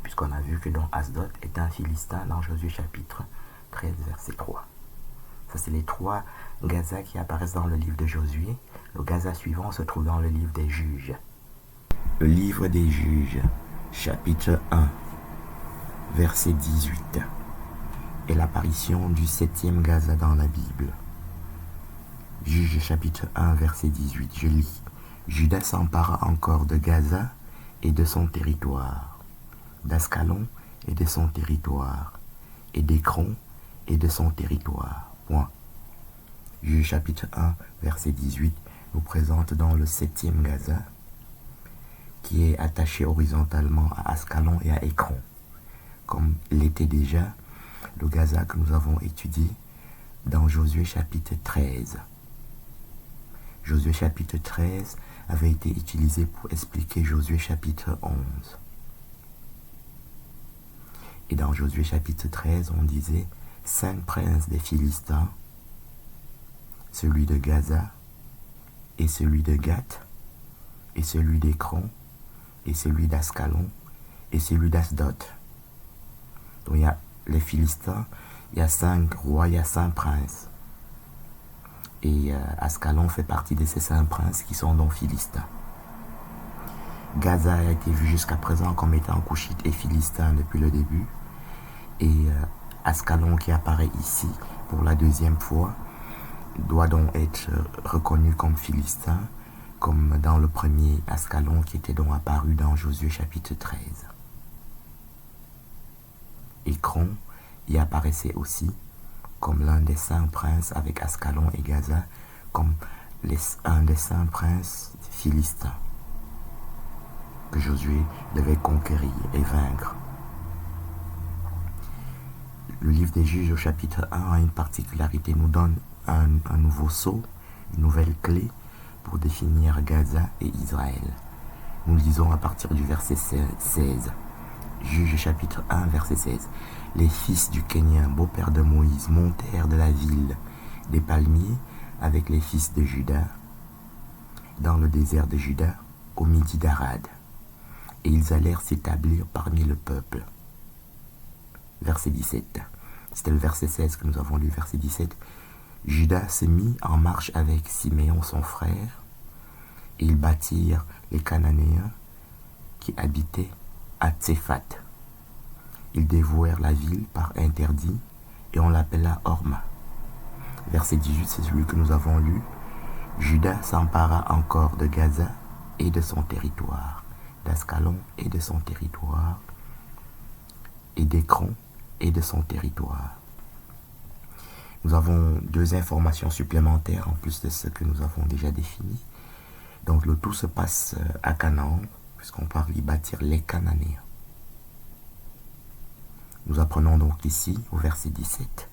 Puisqu'on a vu que donc Asdod est un Philistin dans Josué chapitre 13, verset 3. Ça, c'est les 3 Gaza qui apparaissent dans le livre de Josué. Le Gaza suivant se trouve dans le livre des Juges. Le livre des Juges, chapitre 1, verset 18, est l'apparition du 7e Gaza dans la Bible. Juges, chapitre 1, verset 18, je lis. Juda s'empara encore de Gaza et de son territoire, d'Ascalon et de son territoire, et d'Écron et de son territoire. Point. Juges chapitre 1, verset 18, nous présente dans le 7e Gaza, qui est attaché horizontalement à Ascalon et à Écron, comme l'était déjà le Gaza que nous avons étudié dans Josué chapitre 13. Josué chapitre 13 avait été utilisé pour expliquer Josué chapitre 11. Et dans Josué chapitre 13, on disait 5 princes des Philistins, celui de Gaza, et celui de Gath, et celui d'Écron, et celui d'Ascalon, et celui d'Asdod. Donc il y a les Philistins, il y a 5 rois, il y a 5 princes. Et Ascalon fait partie de ces 5 princes qui sont donc Philistins. Gaza a été vu jusqu'à présent comme étant couchite et philistin depuis le début. Et Ascalon qui apparaît ici pour la 2e fois doit donc être reconnu comme philistin, comme dans le premier Ascalon qui était donc apparu dans Josué chapitre 13. Écron y apparaissait aussi comme l'un des 5 princes avec Ascalon et Gaza, comme un des 5 princes philistins que Josué devait conquérir et vaincre. Le livre des Juges au chapitre 1 a une particularité, nous donne un nouveau sceau, une nouvelle clé pour définir Gaza et Israël. Nous lisons à partir du verset 16. Juges chapitre 1 verset 16. Les fils du Kénien, beau-père de Moïse, montèrent de la ville des palmiers avec les fils de Juda dans le désert de Juda au midi d'Arad. Et ils allèrent s'établir parmi le peuple. Verset 17. C'était le verset 16 que nous avons lu, verset 17. Juda se mit en marche avec Siméon son frère, et ils battirent les Cananéens qui habitaient à Tséphat. Ils dévouèrent la ville par interdit, et on l'appela Horma. Verset 18, c'est celui que nous avons lu. Juda s'empara encore de Gaza et de son territoire, d'Ascalon et de son territoire, et d'Écron et de son territoire. Nous avons 2 informations supplémentaires en plus de ce que nous avons déjà défini. Donc le tout se passe à Canaan, puisqu'on parle d'y bâtir les Cananéens. Nous apprenons donc ici, au verset 17,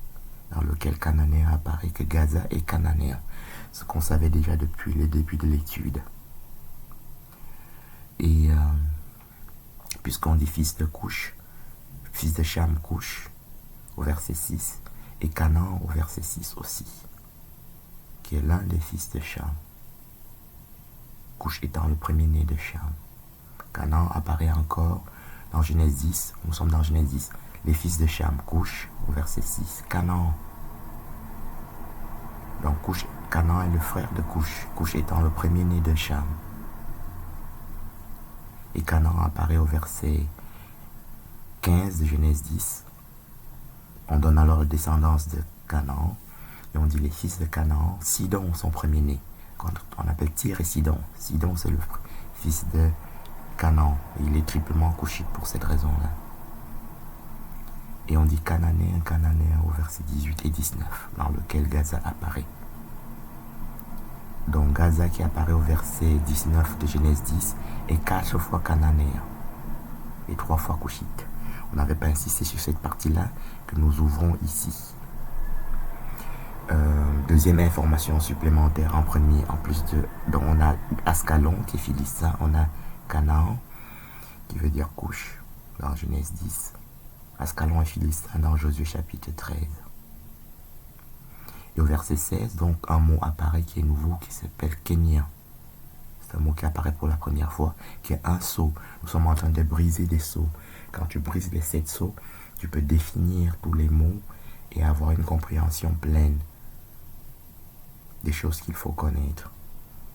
dans lequel Cananéen apparaît, que Gaza est cananéen, ce qu'on savait déjà depuis le début de l'étude. Et puisqu'on dit fils de Couche, fils de Cham, Couche, au verset 6, et Canaan au verset 6 aussi, qui est l'un des fils de Cham. Couche étant le premier-né de Cham. Canaan apparaît encore dans Genèse 10, nous sommes dans Genèse 10, les fils de Cham, Couche, au verset 6, Canaan. Donc Canaan est le frère de Couche, Couche étant le premier-né de Cham. Et Canaan apparaît au verset 15 de Genèse 10. On donne alors la descendance de Canaan, et on dit les fils de Canaan, Sidon son premier-né. On appelle Tyr et Sidon. Sidon c'est le fils de Canaan, et il est triplement couchite pour cette raison-là. Et on dit Cananéen au verset 18 et 19, dans lequel Gaza apparaît. Donc Gaza qui apparaît au verset 19 de Genèse 10 est 4 fois cananéen et 3 fois couchite. On n'avait pas insisté sur cette partie-là que nous ouvrons ici. Deuxième information supplémentaire en premier, en plus de... Donc on a Ascalon qui est philistin, on a Canaan qui veut dire couche dans Genèse 10. Ascalon est philistin dans Josué chapitre 13. Et au verset 16, donc un mot apparaît qui est nouveau, qui s'appelle Kénien. C'est un mot qui apparaît pour la première fois, qui est un sceau. Nous sommes en train de briser des sceaux. Quand tu brises les 7 sceaux, tu peux définir tous les mots et avoir une compréhension pleine des choses qu'il faut connaître.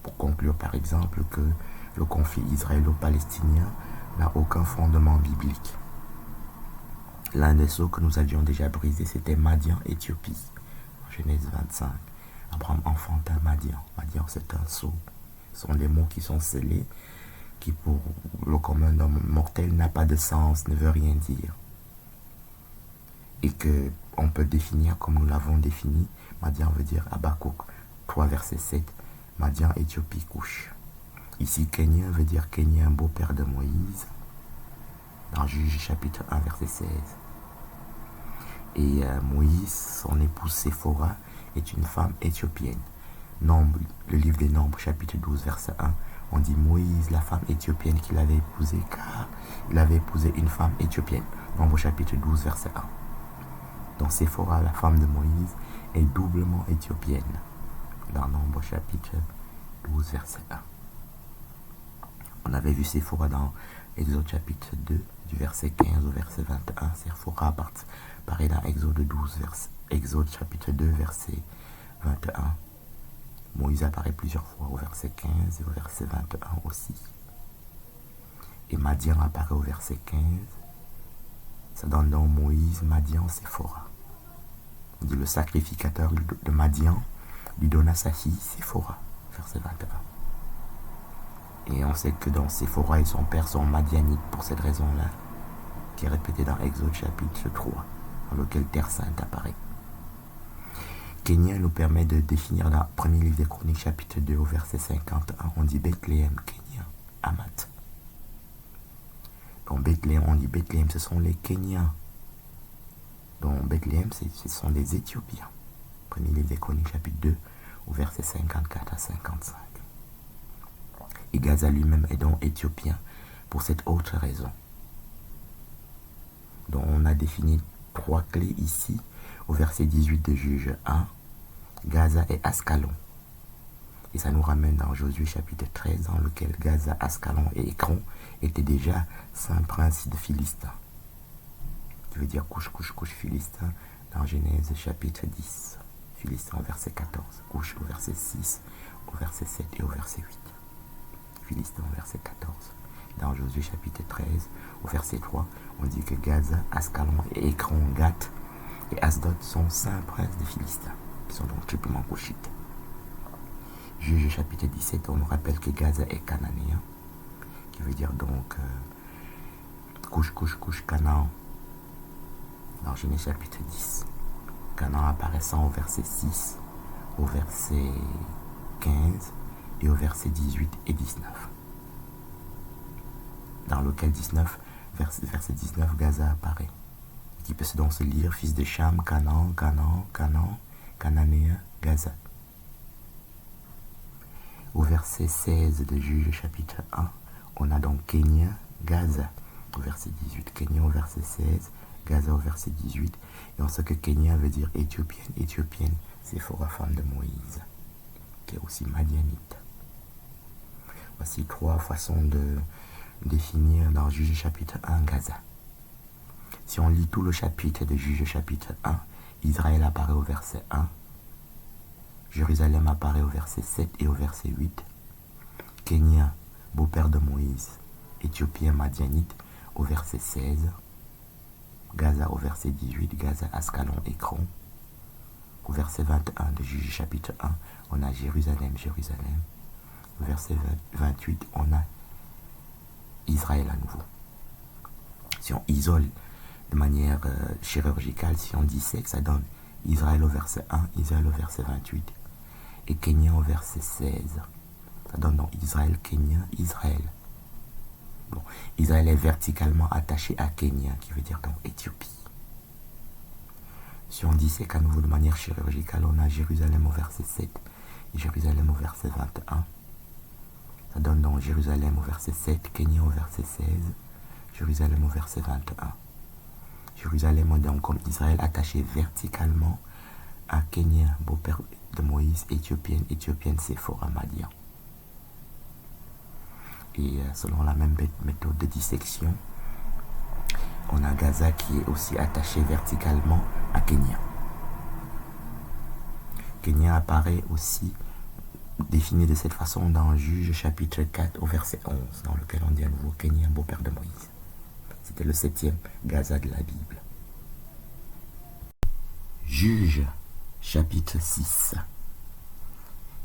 Pour conclure par exemple que le conflit israélo-palestinien n'a aucun fondement biblique. L'un des sceaux que nous avions déjà brisé, c'était Madian, Éthiopie. Genèse 25. Abraham enfanta Madian. Madian, c'est un sceau. Ce sont des mots qui sont scellés, qui pour le commun homme mortel n'a pas de sens, ne veut rien dire. Et que on peut définir comme nous l'avons défini. Madian veut dire Habakkuk 3 verset 7. Madian, Éthiopie, couche. Ici, Kénien veut dire Kénien, beau-père de Moïse. Dans Juges chapitre 1 verset 16. Et Moïse, son épouse Séphora, est une femme éthiopienne. Nombre, le livre des Nombres, chapitre 12, verset 1, on dit Moïse, la femme éthiopienne qu'il avait épousée, car il avait épousé une femme éthiopienne. Nombre, chapitre 12, verset 1. Donc Séphora, la femme de Moïse, est doublement éthiopienne. Dans Nombre, chapitre 12, verset 1. On avait vu Séphora dans Exode, chapitre 2, du verset 15 au verset 21. Séphora apparaît dans Exode chapitre 2, verset 21. Moïse apparaît plusieurs fois au verset 15 et au verset 21 aussi. Et Madian apparaît au verset 15. Ça donne donc Moïse, Madian, Séphora. On dit le sacrificateur de Madian lui donna sa fille Séphora, verset 21. Et on sait que dans Séphora et son père sont madianites pour cette raison-là. qui est répété dans Exode chapitre 3, dans lequel Terre Sainte apparaît. Kenya nous permet de définir dans le premier livre des Chroniques, chapitre 2, au verset 51, on dit Bethléem, Kenya, Hamath. Donc Bethléem, on dit Bethléem, ce sont les Kenyans. Donc Bethléem, ce sont les Éthiopiens. Premier livre des Chroniques, chapitre 2, au verset 54 à 55. Et Gaza lui-même est donc éthiopien pour cette autre raison. Donc on a défini 3 clés ici, au verset 18 de Juge 1, Gaza et Ascalon. Et ça nous ramène dans Josué chapitre 13, dans lequel Gaza, Ascalon et Écron étaient déjà 5 princes de Philistins. Qui veut dire couche Philistin dans Genèse chapitre 10. Philistin au verset 14, couche au verset 6, au verset 7 et au verset 8. Philistin au verset 14. Dans Josué chapitre 13, au verset 3, on dit que Gaza, Ascalon et Écron, Gath et Asdod sont 5 princes de Philistins, qui sont donc triplement couchites. Juge chapitre 17, on nous rappelle que Gaza est cananéen, qui veut dire donc couche Canaan. Dans Genèse chapitre 10, Canaan apparaissant au verset 6, au verset 15 et au verset 18 et 19. Dans lequel verset 19, Gaza apparaît. Qui peut donc se lire fils de Cham, Canaan, Cananéen, Gaza. Au verset 16 de Juge chapitre 1, on a donc Kenya, Gaza au verset 18, Kenya au verset 16, Gaza au verset 18, et on sait que Kenya veut dire éthiopienne, Séphora, femme de Moïse, qui est aussi madianite. Voici 3 façons de définir dans Juge chapitre 1 Gaza. Si on lit tout le chapitre de Juge chapitre 1, Israël apparaît au verset 1, Jérusalem apparaît au verset 7 et au verset 8, Kenya, beau-père de Moïse, Éthiopien madianite au verset 16, Gaza au verset 18, Gaza, Ascalon, Écron. Au verset 21 de Juge chapitre 1, on a Jérusalem. Au verset 28, on a Israël à nouveau. Si on isole de manière chirurgicale, si on dissèque, ça donne Israël au verset 1, Israël au verset 28 et Kenya au verset 16. Ça donne donc Israël, Kenya, Israël. Bon, Israël est verticalement attaché à Kenya, qui veut dire donc Éthiopie. Si on dissèque à nouveau de manière chirurgicale, on a Jérusalem au verset 7 et Jérusalem au verset 21. Ça donne donc Jérusalem au verset 7, Kenya au verset 16, Jérusalem au verset 21. Jérusalem est donc comme Israël attaché verticalement à Kenya, beau-père de Moïse, éthiopienne Séphora, Madian. Et selon la même méthode de dissection, on a Gaza qui est aussi attaché verticalement à Kenya. Kenya apparaît aussi défini de cette façon dans Juge chapitre 4 au verset 11, dans lequel on dit à nouveau Kenya, beau-père de Moïse. C'était le 7e Gaza de la Bible. Juge chapitre 6.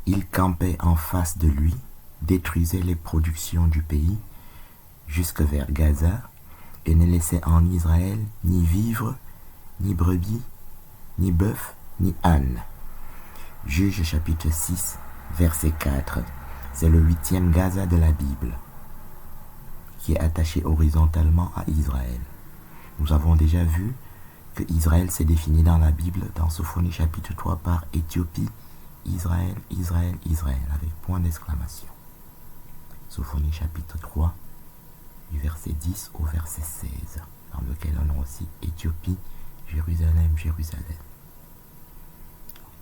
Il campait en face de lui, détruisait les productions du pays jusque vers Gaza et ne laissait en Israël ni vivre, ni brebis, ni bœuf, ni âne. Juge chapitre 6, verset 4. C'est le 8e Gaza de la Bible qui est attaché horizontalement à Israël. Nous avons déjà vu que Israël s'est défini dans la Bible, dans Sophonie chapitre 3, par Éthiopie, Israël, avec point d'exclamation. Sophonie chapitre 3, du verset 10 au verset 16, dans lequel on a aussi Éthiopie, Jérusalem.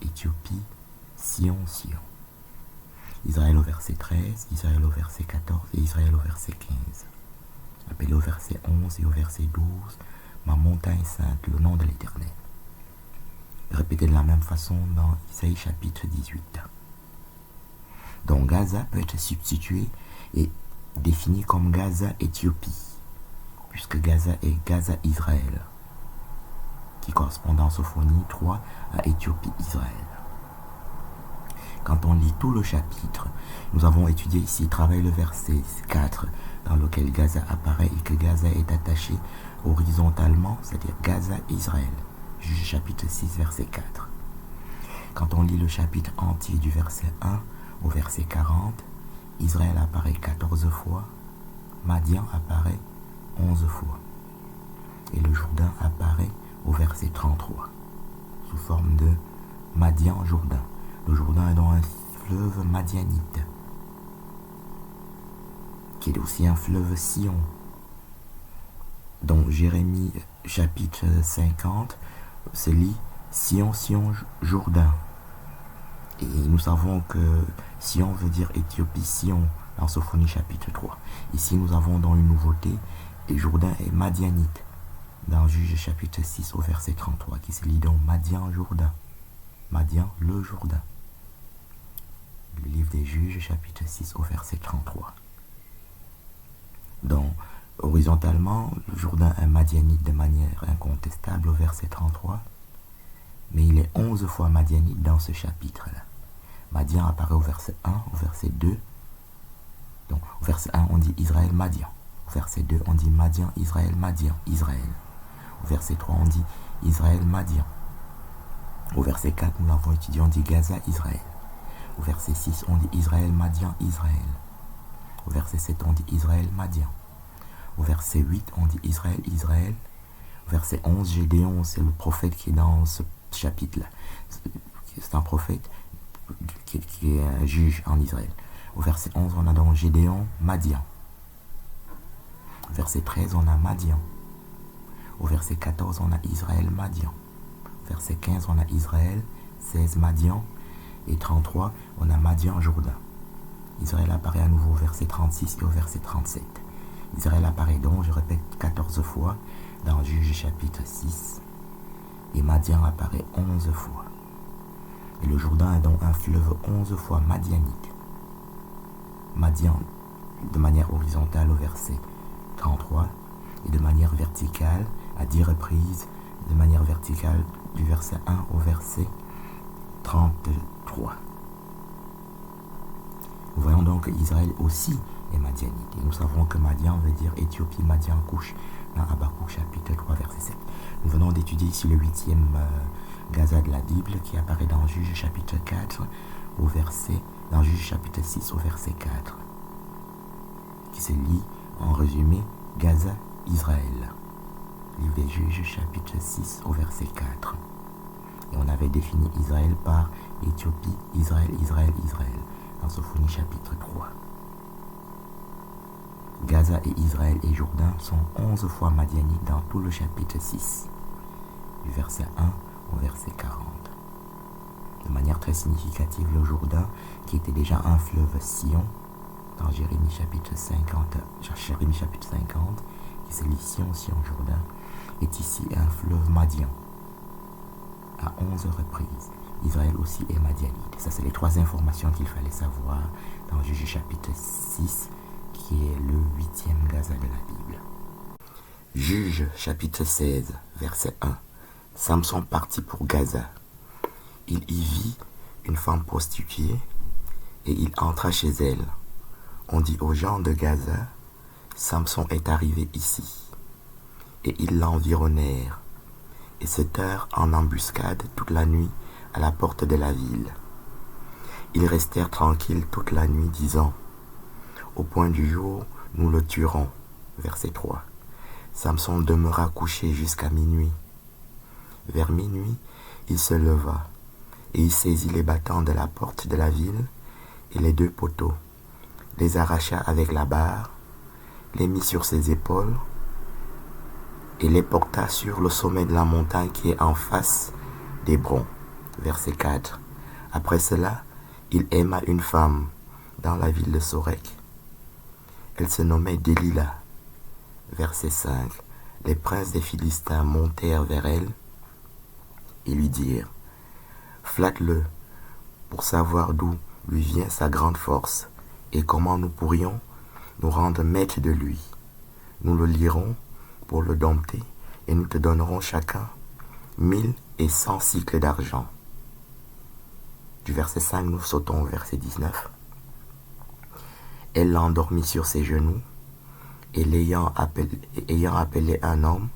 Éthiopie, Sion. Israël au verset 13, Israël au verset 14 et Israël au verset 15. Appelé au verset 11 et au verset 12, ma montagne sainte, le nom de l'Éternel. Répété de la même façon dans Isaïe chapitre 18. Donc Gaza peut être substitué et défini comme Gaza Éthiopie, puisque Gaza est Gaza Israël, qui correspond dans Sophonie 3 à Éthiopie Israël. Quand on lit tout le chapitre, nous avons étudié ici, travaille le verset 4, dans lequel Gaza apparaît et que Gaza est attaché horizontalement, c'est-à-dire Gaza, Israël. Juge chapitre 6, verset 4. Quand on lit le chapitre entier du verset 1 au verset 40, Israël apparaît 14 fois, Madian apparaît 11 fois. Et le Jourdain apparaît au verset 33, sous forme de Madian-Jourdain. Le Jourdain est dans un fleuve madianite, qui est aussi un fleuve Sion. Donc Jérémie chapitre 50 se lit Sion, Sion, Jourdain. Et nous savons que Sion veut dire Éthiopie, Sion, dans Sophonie chapitre 3. Ici nous avons dans une nouveauté, et Jourdain est madianite, dans Juge chapitre 6 au verset 33, qui se lit donc Madian, Jourdain. Madian, le Jourdain. Le livre des Juges chapitre 6 au verset 33. Donc, horizontalement, le Jourdain est madianite de manière incontestable au verset 33, mais il est 11 fois madianite dans ce chapitre-là. Madian apparaît au verset 1, au verset 2. Donc, au verset 1, on dit Israël, Madian. Au verset 2, on dit Madian, Israël, Madian, Israël. Au verset 3, on dit Israël, Madian. Au verset 4, nous l'avons étudié, on dit Gaza, Israël. Au verset 6, on dit Israël, Madian, Israël. Au verset 7, on dit Israël, Madian. Au verset 8, on dit Israël, Israël. Au verset 11, Gédéon, c'est le prophète qui est dans ce chapitre-là. C'est un prophète qui est un juge en Israël. Au verset 11, on a donc Gédéon, Madian. Au verset 13, on a Madian. Au verset 14, on a Israël, Madian. Au verset 15, on a Israël, 16, Madian. Et 33, on a Madian, Jourdain. Israël apparaît à nouveau au verset 36 et au verset 37. Israël apparaît donc, je répète, 14 fois dans Juge chapitre 6. Et Madian apparaît 11 fois. Et le Jourdain est donc un fleuve 11 fois madianite. Madian de manière horizontale au verset 33 et de manière verticale à 10 reprises, de manière verticale du verset 1 au verset 33. Nous voyons donc qu'Israël aussi est madianite. Et nous savons que Madian veut dire Éthiopie, Madian, Couche, dans Habakkuk chapitre 3, verset 7. Nous venons d'étudier ici le 8e Gaza de la Bible qui apparaît dans Juge chapitre 4 au verset, dans Juge chapitre 6 au verset 4, qui se lit en résumé Gaza, Israël. Livre des Juges chapitre 6 au verset 4. Et on avait défini Israël par Éthiopie, Israël, Israël, Israël, dans Sophonie chapitre 3. Gaza et Israël et Jourdain sont 11 fois madianites dans tout le chapitre 6, du verset 1 au verset 40. De manière très significative, le Jourdain, qui était déjà un fleuve Sion, dans Jérémie chapitre 50, qui se lit Sion, Sion, Jourdain, est ici un fleuve Madian, à 11 reprises. Israël aussi est madianite. Ça, c'est les 3 informations qu'il fallait savoir dans Juge chapitre 6, qui est le 8e Gaza de la Bible. Juge chapitre 16, verset 1. Samson partit pour Gaza. Il y vit une femme prostituée et il entra chez elle. On dit aux gens de Gaza, Samson est arrivé ici. Et ils l'environnèrent et se tinrent en embuscade toute la nuit à la porte de la ville. Ils restèrent tranquilles toute la nuit, disant, au point du jour, nous le tuerons. Verset 3. Samson demeura couché jusqu'à minuit. Vers minuit, il se leva, et il saisit les battants de la porte de la ville et les 2 poteaux, les arracha avec la barre, les mit sur ses épaules, et les porta sur le sommet de la montagne qui est en face d'Hébron. Verset 4. Après cela, il aima une femme dans la ville de Sorek. Elle se nommait Délila. Verset 5. Les princes des Philistins montèrent vers elle et lui dirent, flatte-le pour savoir d'où lui vient sa grande force et comment nous pourrions nous rendre maîtres de lui. Nous le lierons pour le dompter et nous te donnerons chacun 1100 cycles d'argent. Du verset 5, nous sautons au verset 19. Elle l'endormit sur ses genoux Et ayant appelé un homme,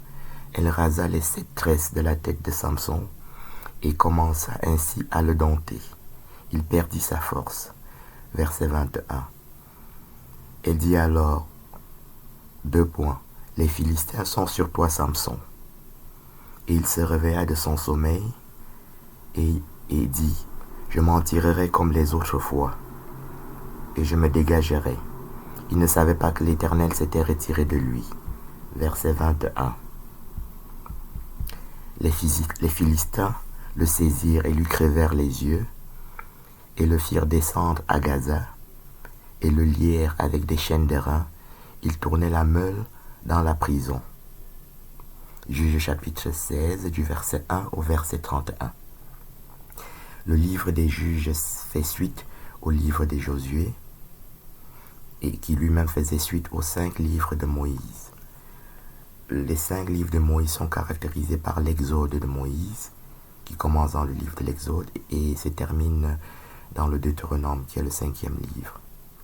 elle rasa les 7 tresses de la tête de Samson et commença ainsi à le dompter. Il perdit sa force. Verset 21. Elle dit alors, 2 points, les Philistins sont sur toi, Samson. Et il se réveilla de son sommeil et dit, je m'en tirerai comme les autres fois, et je me dégagerai. Il ne savait pas que l'Éternel s'était retiré de lui. Verset 21. Les Philistins le saisirent et lui crevèrent les yeux, et le firent descendre à Gaza, et le lièrent avec des chaînes d'airain. Ils tournaient la meule dans la prison. Juge chapitre 16, du verset 1 au verset 31. Le livre des Juges fait suite au livre de Josué, et qui lui-même faisait suite aux 5 livres de Moïse. Les 5 livres de Moïse sont caractérisés par l'Exode de Moïse, qui commence dans le livre de l'Exode et se termine dans le Deutéronome, qui est le 5e livre,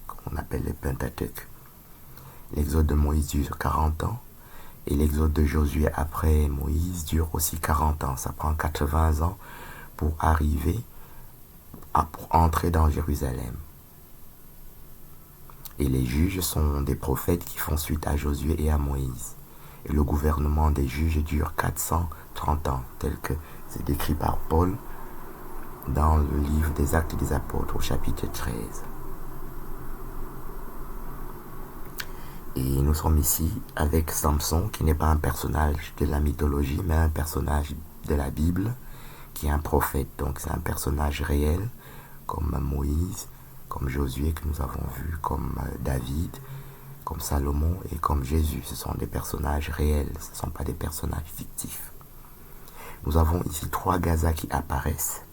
qu'on appelle le Pentateuque. L'Exode de Moïse dure 40 ans, et l'Exode de Josué après Moïse dure aussi 40 ans. Ça prend 80 ans pour pour entrer dans Jérusalem. Et les juges sont des prophètes qui font suite à Josué et à Moïse. Et le gouvernement des juges dure 430 ans, tel que c'est décrit par Paul dans le livre des Actes des Apôtres au chapitre 13. Et nous sommes ici avec Samson, qui n'est pas un personnage de la mythologie, mais un personnage de la Bible, qui est un prophète. Donc c'est un personnage réel, comme Moïse, comme Josué que nous avons vu, comme David, comme Salomon et comme Jésus. Ce sont des personnages réels, ce ne sont pas des personnages fictifs. Nous avons ici 3 Gaza qui apparaissent.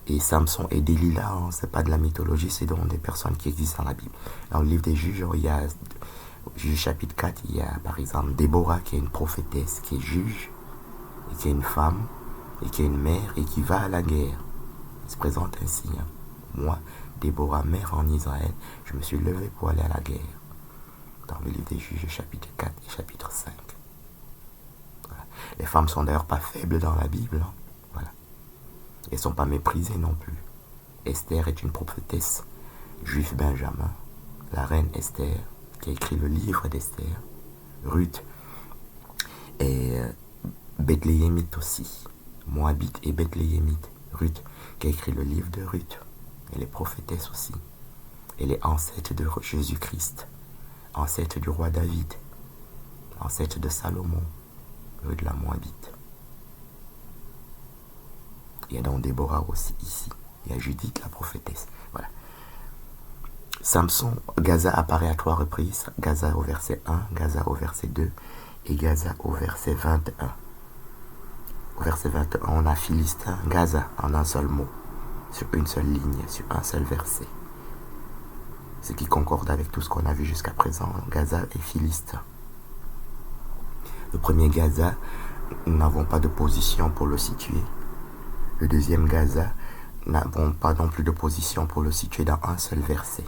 Et Samson et Delilah, ce n'est pas de la mythologie, c'est donc des personnes qui existent dans la Bible. Dans le livre des Juges, il y a, Juge chapitre 4, il y a par exemple Déborah qui est une prophétesse, qui est juge, et qui est une femme, et qui est une mère, et qui va à la guerre. Elle se présente ainsi. Moi, Déborah, mère en Israël, je me suis levé pour aller à la guerre. Dans le livre des Juges, chapitre 4 et chapitre 5. Voilà. Les femmes sont d'ailleurs pas faibles dans la Bible. Voilà. Elles ne sont pas méprisées non plus. Esther est une prophétesse juive Benjamin. La reine Esther, qui a écrit le livre d'Esther. Ruth et Bethléemite aussi. Moabite et Bethléemite. Ruth, qui a écrit le livre de Ruth. Elle est prophétesse aussi. Elle est ancêtre de Jésus-Christ, ancêtre du roi David, ancêtre de Salomon, de la Moabite. Il y a donc Déborah aussi ici. Il y a Judith, la prophétesse. Voilà. Samson, Gaza apparaît à 3 reprises. Gaza au verset 1, Gaza au verset 2 et Gaza au verset 21. Au verset 21, on a Philistin, Gaza en un seul mot, sur une seule ligne, sur un seul verset. Ce qui concorde avec tout ce qu'on a vu jusqu'à présent, Gaza et Philistin. Le premier Gaza, nous n'avons pas de position pour le situer. Le deuxième Gaza, nous n'avons pas non plus de position pour le situer dans un seul verset.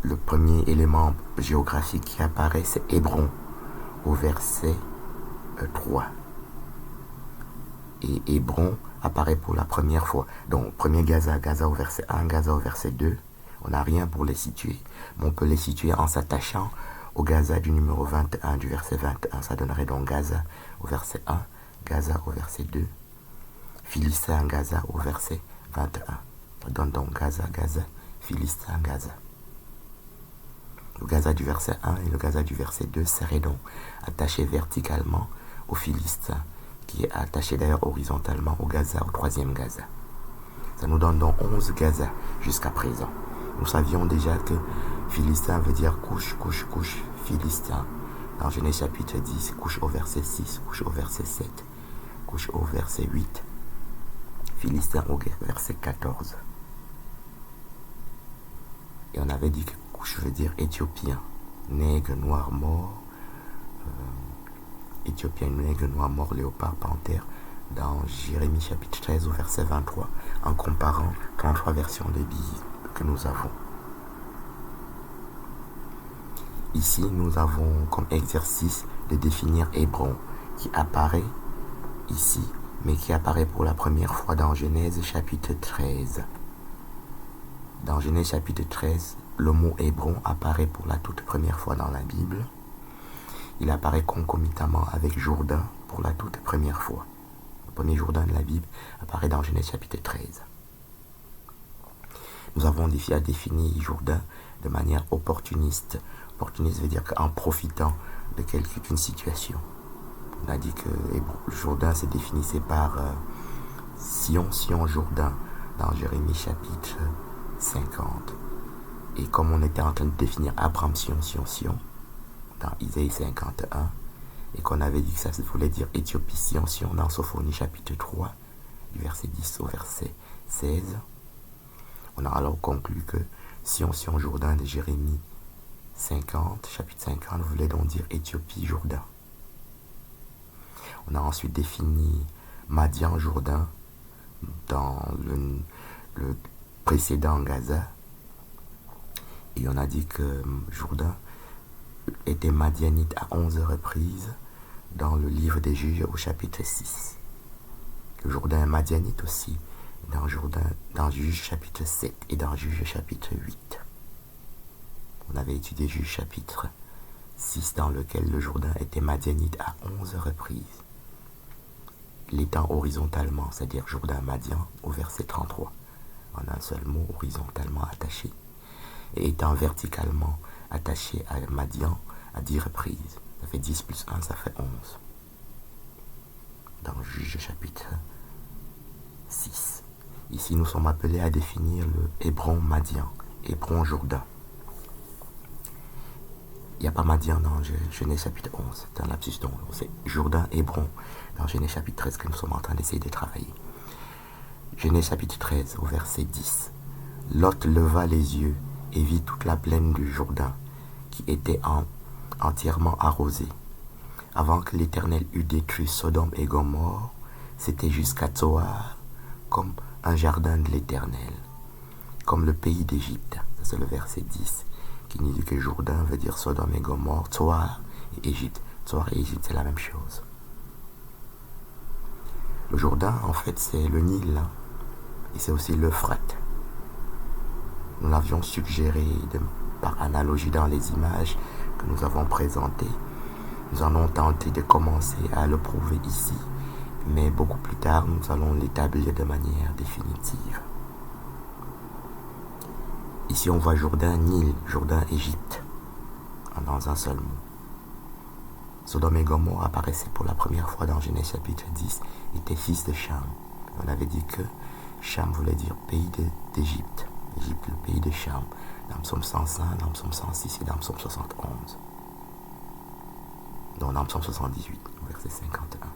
Le premier élément géographique qui apparaît, c'est Hébron, au verset 3. Et Hébron apparaît pour la première fois. Donc, premier Gaza, Gaza au verset 1, Gaza au verset 2. On n'a rien pour les situer. Mais on peut les situer en s'attachant au Gaza du numéro 21, du verset 21. Ça donnerait donc Gaza au verset 1, Gaza au verset 2. Philistin, Gaza au verset 21. Ça donne donc Gaza, Gaza, Philistin, Gaza. Le Gaza du verset 1 et le Gaza du verset 2 seraient donc attachés verticalement au Philistin, qui est attaché d'ailleurs horizontalement au Gaza, au 3e Gaza. Ça nous donne donc 11 Gaza jusqu'à présent. Nous savions déjà que Philistin veut dire couche, couche, couche, Philistin. Dans Genèse chapitre 10, couche au verset 6, couche au verset 7, couche au verset 8, Philistin au verset 14. Et on avait dit que couche veut dire éthiopien, nègre, noir, mort, éthiopien, nègre, noir, mort, léopard, panthère, dans Jérémie chapitre 13 au verset 23, en comparant 33 versions de Bible que nous avons. Ici, nous avons comme exercice de définir Hébron, qui apparaît ici, mais qui apparaît pour la première fois dans Genèse chapitre 13. Dans Genèse chapitre 13, le mot Hébron apparaît pour la toute première fois dans la Bible. Il apparaît concomitamment avec Jourdain pour la toute première fois. Le premier Jourdain de la Bible apparaît dans Genèse chapitre 13. Nous avons défini Jourdain de manière opportuniste. Opportuniste veut dire qu'en profitant de d'une situation. On a dit que Jourdain se définissait par Sion, Jourdain, dans Jérémie chapitre 50. Et comme on était en train de définir Abraham, Sion, dans Isaïe 51, et qu'on avait dit que ça voulait dire Éthiopie, Sion, dans Sophonie chapitre 3, du verset 10 au verset 16, on a alors conclu que Sion, Jourdain de Jérémie 50, chapitre 50, voulait donc dire Éthiopie, Jourdain. On a ensuite défini Madian, Jourdain dans le précédent Gaza. Et on a dit que Jourdain était madianite à 11 reprises dans le livre des Juges au chapitre 6. Le Jourdain est madianite aussi dans Juges chapitre 7 et dans Juges chapitre 8. On avait étudié Juges chapitre 6 dans lequel le Jourdain était madianite à 11 reprises. L'étant horizontalement, c'est-à-dire Jourdain Madian, au verset 33, en un seul mot, horizontalement attaché, et étant verticalement attaché à Madian à 10 reprises. Ça fait 10 plus 1, ça fait 11. Dans Juge chapitre 6. Ici, nous sommes appelés à définir le Hébron Madian, Hébron Jourdain. Il n'y a pas Madian dans Genèse chapitre 11, c'est un lapsus donc c'est Jourdain, Hébron, dans Genèse chapitre 13 que nous sommes en train d'essayer de travailler. Genèse chapitre 13 au verset 10. Lot leva les yeux et vit toute la plaine du Jourdain qui était entièrement arrosée. Avant que l'Éternel eût détruit Sodome et Gomorrhe, c'était jusqu'à Tsoar comme un jardin de l'Éternel, comme le pays d'Égypte. Ça c'est le verset 10 qui nous dit que Jourdain veut dire Sodome et Gomorrhe, Tsoar et Égypte. Tsoar et Égypte c'est la même chose. Le Jourdain en fait c'est le Nil hein, et c'est aussi l'Euphrate. Nous l'avions suggéré par analogie dans les images que nous avons présentées. Nous allons tenter de commencer à le prouver ici, mais beaucoup plus tard, nous allons l'établir de manière définitive. Ici, on voit Jourdain, Nil, Jourdain, Égypte, dans un seul mot. Sodome et Gomorrhe apparaissaient pour la première fois dans Genèse chapitre 10, étaient fils de Cham. On avait dit que Cham voulait dire pays d'Égypte. Égypte, le pays de Cham, dans le psaume 105, dans le psaume 106 et dans le psaume 71. Donc dans le psaume 78, verset 51.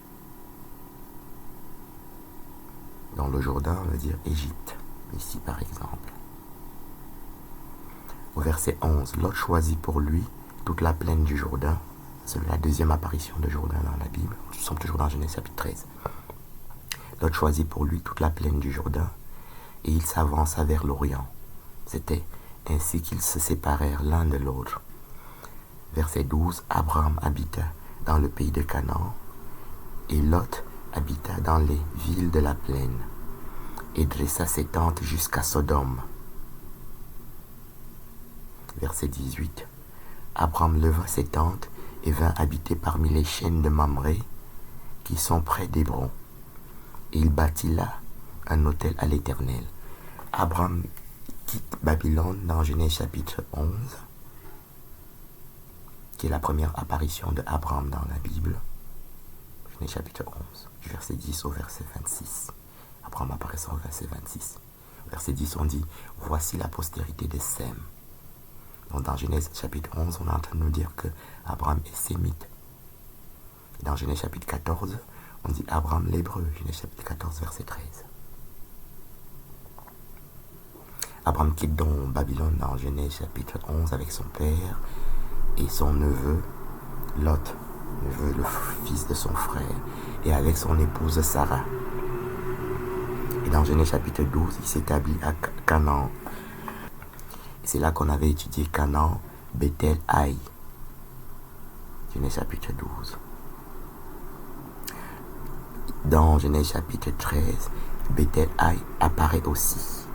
Dans le Jourdain, on veut dire Égypte, ici par exemple. Au verset 11, Lot choisit pour lui toute la plaine du Jourdain. C'est la deuxième apparition de Jourdain dans la Bible. Nous sommes toujours dans Genèse chapitre 13. Lot choisit pour lui toute la plaine du Jourdain et il s'avança vers l'Orient. C'était ainsi qu'ils se séparèrent l'un de l'autre. Verset 12, Abraham habita dans le pays de Canaan et Lot habita dans les villes de la plaine et dressa ses tentes jusqu'à Sodome. Verset 18, Abraham leva ses tentes et vint habiter parmi les chaînes de Mamré qui sont près d'Hébron. Et il bâtit là un autel à l'Éternel. Abraham quitte Babylone dans Genèse chapitre 11, qui est la première apparition de Abraham dans la Bible. Genèse chapitre 11, du verset 10 au verset 26. Abraham apparaît au verset 26. Au verset 10, on dit « Voici la postérité de Sem ». Donc dans Genèse chapitre 11, on est en train de nous dire que Abraham est sémite. Et dans Genèse chapitre 14, on dit Abraham l'hébreu. Genèse chapitre 14, verset 13. Abraham quitte donc Babylone dans Genèse chapitre 11 avec son père et son neveu, Lot, le fils de son frère, et avec son épouse Sarah. Et dans Genèse chapitre 12, il s'établit à Canaan. Et c'est là qu'on avait étudié Canaan, Bethel, Haï. Genèse chapitre 12. Dans Genèse chapitre 13, Bethel apparaît aussi,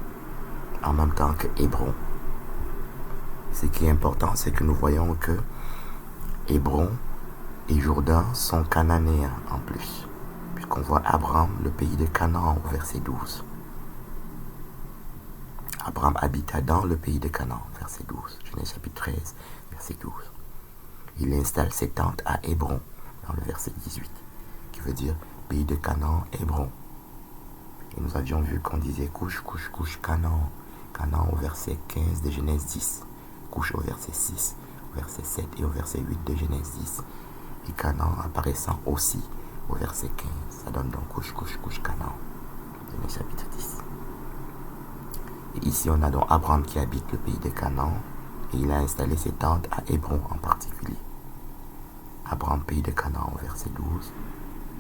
en même temps que Hébron. Ce qui est important, c'est que nous voyons que Hébron et Jourdain sont cananéens en plus, puisqu'on voit Abraham, le pays de Canaan, au verset 12. Abraham habita dans le pays de Canaan, verset 12. Genèse chapitre 13, verset 12. Il installe ses tentes à Hébron, dans le verset 18, qui veut dire pays de Canaan, Hébron. Et nous avions vu qu'on disait couche, couche, couche, Canaan. Canaan au verset 15 de Genèse 10. Couche au verset 6, au verset 7 et au verset 8 de Genèse 10. Et Canaan apparaissant aussi au verset 15. Ça donne donc couche, couche, couche, Canaan. Genèse chapitre 10. Et ici on a donc Abraham qui habite le pays de Canaan. Et il a installé ses tentes à Hébron en particulier. Abraham, pays de Canaan au verset 12.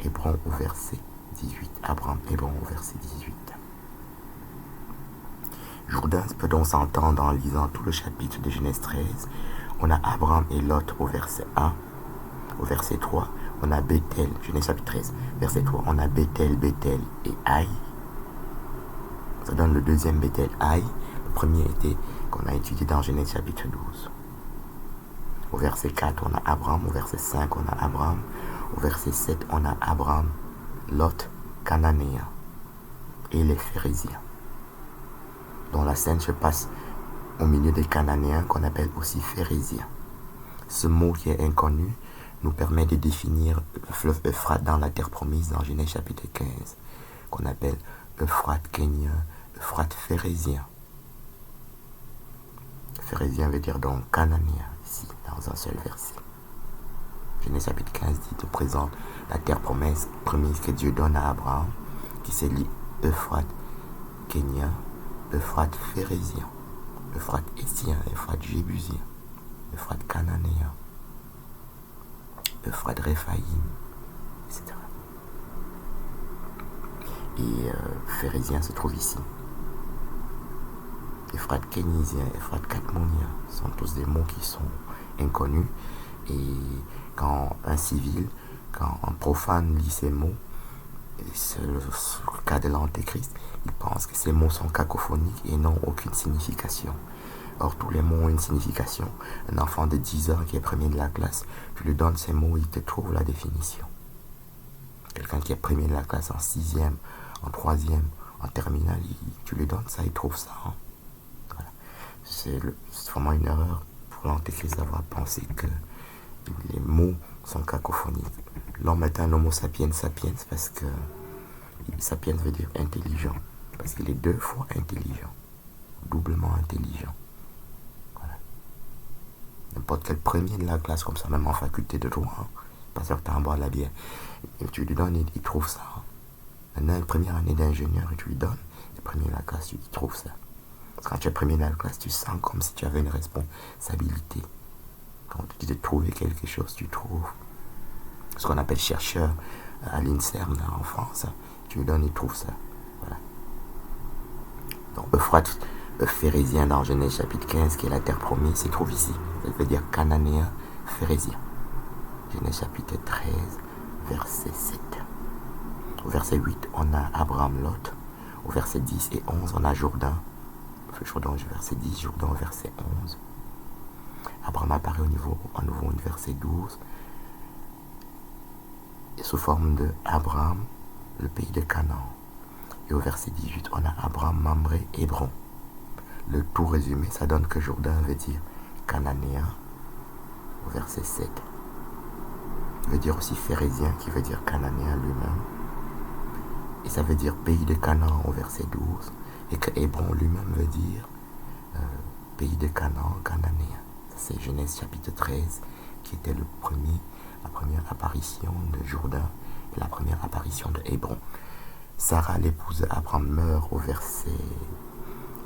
Hébron au verset 18. Abraham, Hébron au verset 18. Jourdain peut donc s'entendre en lisant tout le chapitre de Genèse 13. On a Abraham et Lot au verset 1. Au verset 3, on a Bethel, Genèse chapitre 13. Verset 3, on a Bethel, Bethel et Aï. Ça donne le deuxième Bethel, Aï. Le premier était qu'on a étudié dans Genèse chapitre 12. Au verset 4, on a Abraham. Au verset 5, on a Abraham. Au verset 7, on a Abraham, Lot, Cananéen et les Phérésiens, dont la scène se passe au milieu des Cananéens qu'on appelle aussi Phérésiens. Ce mot qui est inconnu nous permet de définir le fleuve Euphrate dans la terre promise dans Genèse chapitre 15, qu'on appelle Euphrate kénien, Euphrate phérésien. Phérésien veut dire donc Cananéen, ici, dans un seul verset. Genèse chapitre 15 dit, te présente la terre promise que Dieu donne à Abraham, qui se lit Euphrate kénien, Euphrate phérésien, Euphrate essien, Euphrate jébusien, Euphrate cananéen, Euphrate réphaïm, etc. Et phérésien se trouve ici. Euphrate kénisien, Euphrate cadmonien sont tous des mots qui sont inconnus. Et quand un civil, quand un profane lit ces mots, c'est le cas de l'Antéchrist, il pense que ces mots sont cacophoniques et n'ont aucune signification. Or, tous les mots ont une signification. Un enfant de 10 ans qui est premier de la classe, tu lui donnes ces mots, il te trouve la définition. Quelqu'un qui est premier de la classe en 6e, en 3e, en terminale, tu lui donnes ça, il trouve ça. Hein. Voilà. C'est vraiment une erreur pour l'Antéchrist d'avoir pensé que les mots sont cacophoniques. L'homme est un homo sapiens sapiens parce que sapiens veut dire intelligent. Parce qu'il est 2 fois intelligent. Doublement intelligent. Voilà. N'importe quel premier de la classe, comme ça, même en faculté de droit, hein, pas sûr que tu en bois la bière. Et tu lui donnes, il trouve ça. Hein. Maintenant, une première année d'ingénieur, et tu lui donnes, le premier de la classe, il trouve ça. Parce que quand tu es premier de la classe, tu sens comme si tu avais une responsabilité. Quand tu dis de trouver quelque chose, tu trouves. Ce qu'on appelle chercheur à l'INSERM en France, tu lui donnes, il trouve ça. Voilà. Donc Euphrate phérésien dans Genèse chapitre 15, qui est la terre promise, se trouve ici. Ça veut dire cananéen phérésien. Genèse chapitre 13, verset 7. Au verset 8, on a Abraham Lot. Au verset 10 et 11, on a Jourdain. Jourdain au verset 10, Jourdain au verset 11. Abraham apparaît à nouveau au verset 12. Et sous forme de Abraham, le pays de Canaan. Et au verset 18, on a Abraham, Mamré, Hébron. Le tout résumé, ça donne que Jourdain veut dire cananéen. Au verset 7. Il veut dire aussi phérésien, qui veut dire cananéen lui-même. Et ça veut dire pays de Canaan au verset 12. Et que Hébron lui-même veut dire pays de Canaan, cananéen. C'est Genèse chapitre 13 qui était la première apparition de Jourdain et la première apparition de Hébron. Sarah, l'épouse d'Abraham, meurt au verset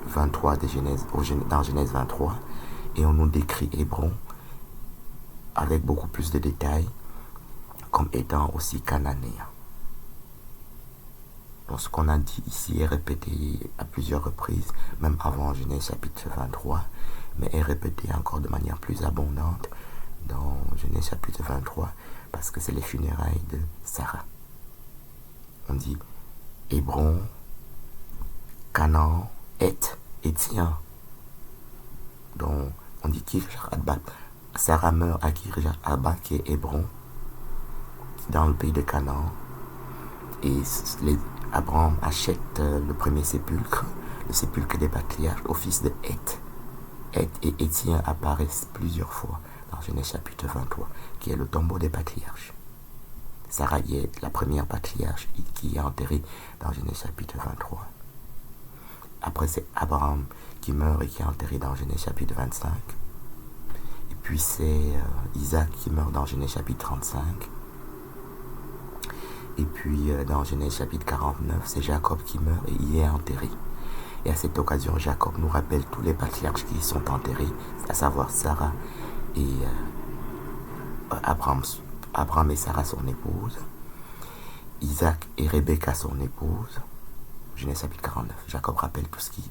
23 de Genèse, dans Genèse 23, et on nous décrit Hébron avec beaucoup plus de détails comme étant aussi cananéen. Donc ce qu'on a dit ici est répété à plusieurs reprises, même avant Genèse chapitre 23, mais est répété encore de manière plus abondante dans Genèse chapitre 23, parce que c'est les funérailles de Sarah. On dit Hébron, Canaan, Heth, Étien. Donc on dit Kirjat Arba. Sarah meurt à Kirjat Arba, qui est Hébron, dans le pays de Canaan. Et Abraham achète le premier sépulcre, le sépulcre des patriarches, au fils de Heth. Heth et Étien apparaissent plusieurs fois dans Genèse chapitre 23, qui est le tombeau des patriarches. Sarah est la première patriarche qui est enterrée dans Genèse chapitre 23. Après, c'est Abraham qui meurt et qui est enterré dans Genèse chapitre 25. Et puis, c'est Isaac qui meurt dans Genèse chapitre 35. Et puis, dans Genèse chapitre 49, c'est Jacob qui meurt et y est enterré. Et à cette occasion, Jacob nous rappelle tous les patriarches qui y sont enterrés, à savoir Sarah et Abraham et Sarah, son épouse, Isaac et Rebecca, son épouse. Genèse chapitre 49. Jacob rappelle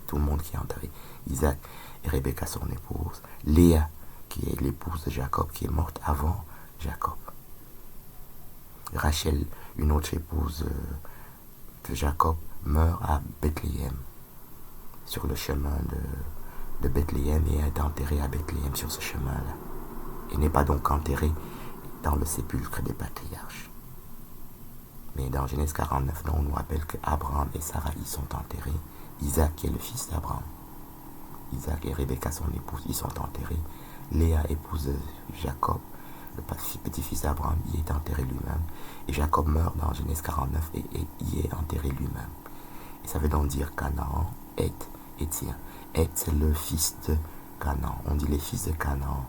tout le monde qui est enterré. Isaac et Rebecca, son épouse. Léa, qui est l'épouse de Jacob, qui est morte avant Jacob. Rachel, une autre épouse de Jacob, meurt à Bethléem, sur le chemin de Bethléem, et est enterrée à Bethléem sur ce chemin-là. Et n'est pas donc enterrée dans le sépulcre des patriarches. Mais dans Genèse 49, on nous rappelle que Abraham et Sarah y sont enterrés. Isaac, qui est le fils d'Abraham. Isaac et Rebecca, son épouse, y sont enterrés. Léa, épouse de Jacob, le petit-fils d'Abraham, y est enterré lui-même. Et Jacob meurt dans Genèse 49 et y est enterré lui-même. Et ça veut donc dire Canaan, Heth, Étien. Heth, c'est le fils de Canaan. On dit les fils de Canaan.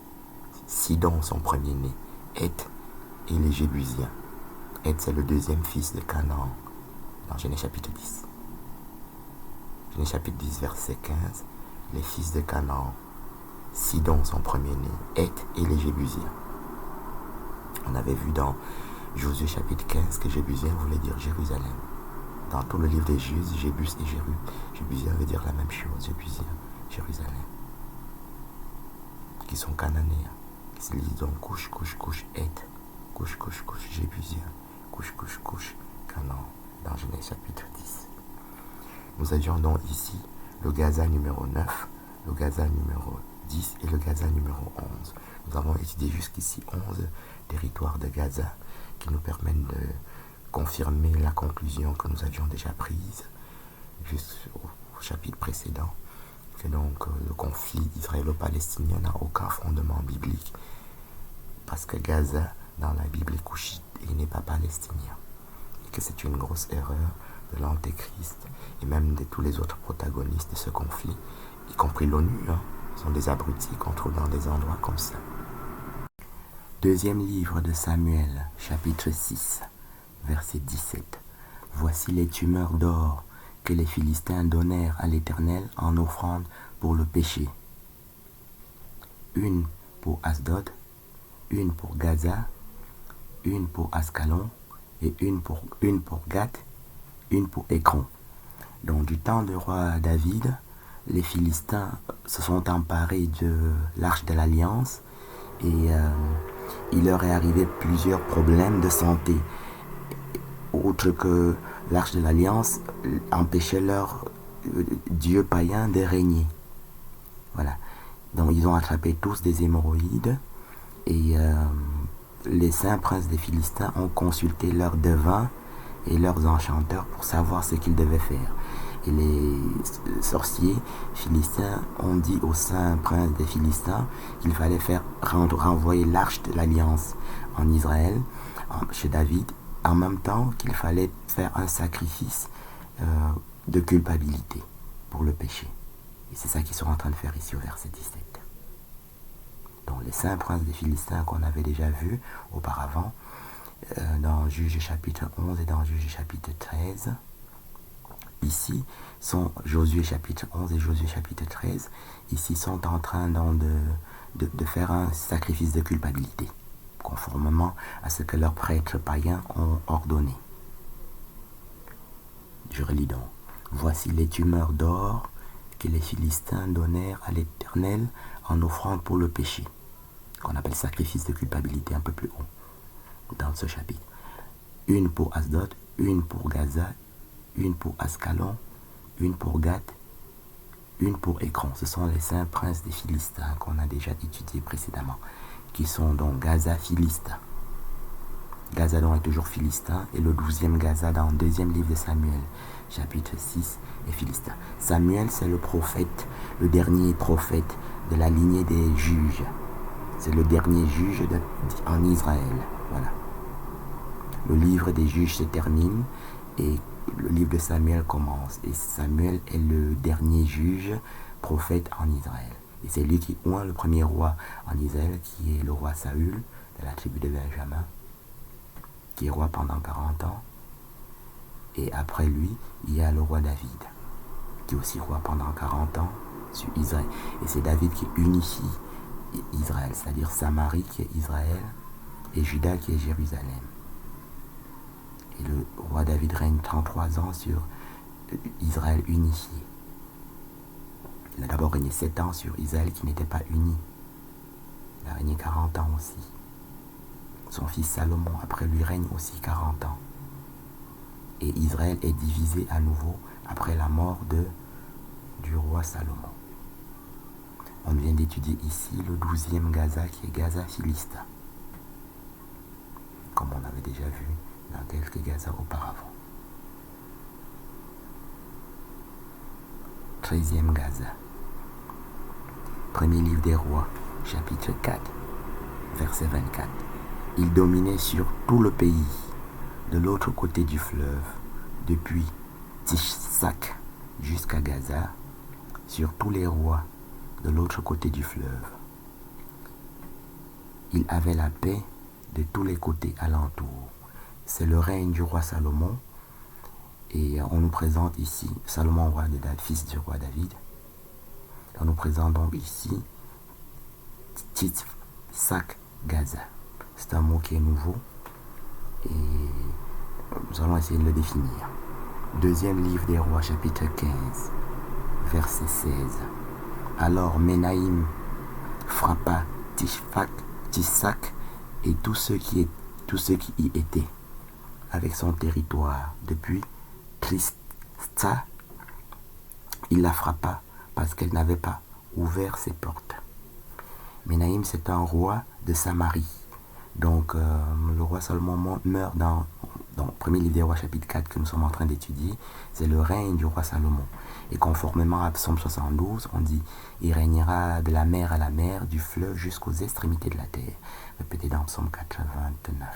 Sidon, son premier-né. Heth et les Jébusiens. Heth, c'est le deuxième fils de Canaan, dans Genèse chapitre 10. Genèse chapitre 10, verset 15. Les fils de Canaan. Sidon, son premier-né. Heth et les Jébusiens. On avait vu dans Josué chapitre 15 que Jébusien voulait dire Jérusalem. Dans tout le livre des Juges, Jébus et Jébusien veut dire la même chose, Jébusien, Jérusalem. Qui sont cananéens. Qui se lisent donc couche, Heth, couche, Jébusien, couche, Canaan, dans Genèse chapitre 10. Nous avions donc ici le Gaza numéro 9, le Gaza numéro 10 et le Gaza numéro 11. Nous avons étudié jusqu'ici 11 territoires de Gaza qui nous permettent de confirmer la conclusion que nous avions déjà prise juste au chapitre précédent, que donc le conflit israélo-palestinien n'a aucun fondement biblique, parce que Gaza dans la Bible est couchite et il n'est pas palestinien, et que c'est une grosse erreur de l'Antéchrist et même de tous les autres protagonistes de ce conflit, y compris l'ONU, sont des abrutis qu'on trouve dans des endroits comme ça. Deuxième livre de Samuel, chapitre 6, verset 17. Voici les tumeurs d'or que les Philistins donnèrent à l'Éternel en offrande pour le péché. Une pour Asdod, une pour Gaza, une pour Ascalon, et une pour Gath, une pour Écron. Donc du temps du roi David, les Philistins se sont emparés de l'arche de l'Alliance et il leur est arrivé plusieurs problèmes de santé. Outre que l'arche de l'Alliance empêchait leur dieu païen de régner. Voilà. Donc ils ont attrapé tous des hémorroïdes et les saints princes des Philistins ont consulté leurs devins et leurs enchanteurs pour savoir ce qu'ils devaient faire. Et les sorciers philistins ont dit aux saints princes des Philistins qu'il fallait renvoyer l'arche de l'Alliance en Israël, chez David, en même temps qu'il fallait faire un sacrifice de culpabilité pour le péché. Et c'est ça qu'ils sont en train de faire ici au verset 17. Donc les saints princes des Philistins qu'on avait déjà vus auparavant, dans Juges chapitre 11 et dans Juges chapitre 13, ici sont Josué chapitre 11 et Josué chapitre 13, ici sont en train de faire un sacrifice de culpabilité, conformément à ce que leurs prêtres païens ont ordonné. Je relis donc. Voici les tumeurs d'or que les Philistins donnèrent à l'Éternel en offrande pour le péché. qu'on appelle sacrifice de culpabilité un peu plus haut dans ce chapitre. Une pour Asdod, une pour Gaza, une pour Ascalon, une pour Gath, une pour Écron. Ce sont les 5 princes des Philistins qu'on a déjà étudiés précédemment, qui sont donc Gaza philistin. Gaza donc est toujours philistin, et le 12e Gaza dans le 2e livre de Samuel, chapitre 6, est philistin. Samuel, c'est le prophète, le dernier prophète de la lignée des juges. C'est le dernier juge en Israël. Voilà. Le livre des juges se termine et le livre de Samuel commence. Et Samuel est le dernier juge, prophète en Israël. Et c'est lui qui oint le premier roi en Israël, qui est le roi Saül, de la tribu de Benjamin, qui est roi pendant 40 ans. Et après lui, il y a le roi David, qui est aussi roi pendant 40 ans sur Israël. Et c'est David qui unifie Israël, c'est-à-dire Samarie qui est Israël et Juda qui est Jérusalem. Et le roi David règne 33 ans sur Israël unifié. Il a d'abord régné 7 ans sur Israël qui n'était pas uni. Il a régné 40 ans aussi. Son fils Salomon, après lui, règne aussi 40 ans. Et Israël est divisé à nouveau après la mort du roi Salomon. On vient d'étudier ici le 12e Gaza qui est Gaza philistin, comme on avait déjà vu dans quelques Gaza auparavant. 13e Gaza. Premier livre des rois, chapitre 4, verset 24. Il dominait sur tout le pays, de l'autre côté du fleuve, depuis Tishsak jusqu'à Gaza, sur tous les rois de l'autre côté du fleuve. Il avait la paix de tous les côtés alentours. C'est le règne du roi Salomon. Et on nous présente ici, Salomon, roi de David, fils du roi David. On nous présente donc ici Tishsak Gaza. C'est un mot qui est nouveau. Et nous allons essayer de le définir. Deuxième livre des rois, chapitre 15, verset 16. Alors Menaïm frappa Tishsak et tous ceux qui y étaient, avec son territoire. Depuis Trista, il la frappa parce qu'elle n'avait pas ouvert ses portes. Menaïm, c'est un roi de Samarie. Donc le roi Salomon meurt dans le premier livre des rois, chapitre 4, que nous sommes en train d'étudier. C'est le règne du roi Salomon. Et conformément à Psaume 72, on dit « Il régnera de la mer à la mer, du fleuve jusqu'aux extrémités de la terre ». Répété dans Psaume 89.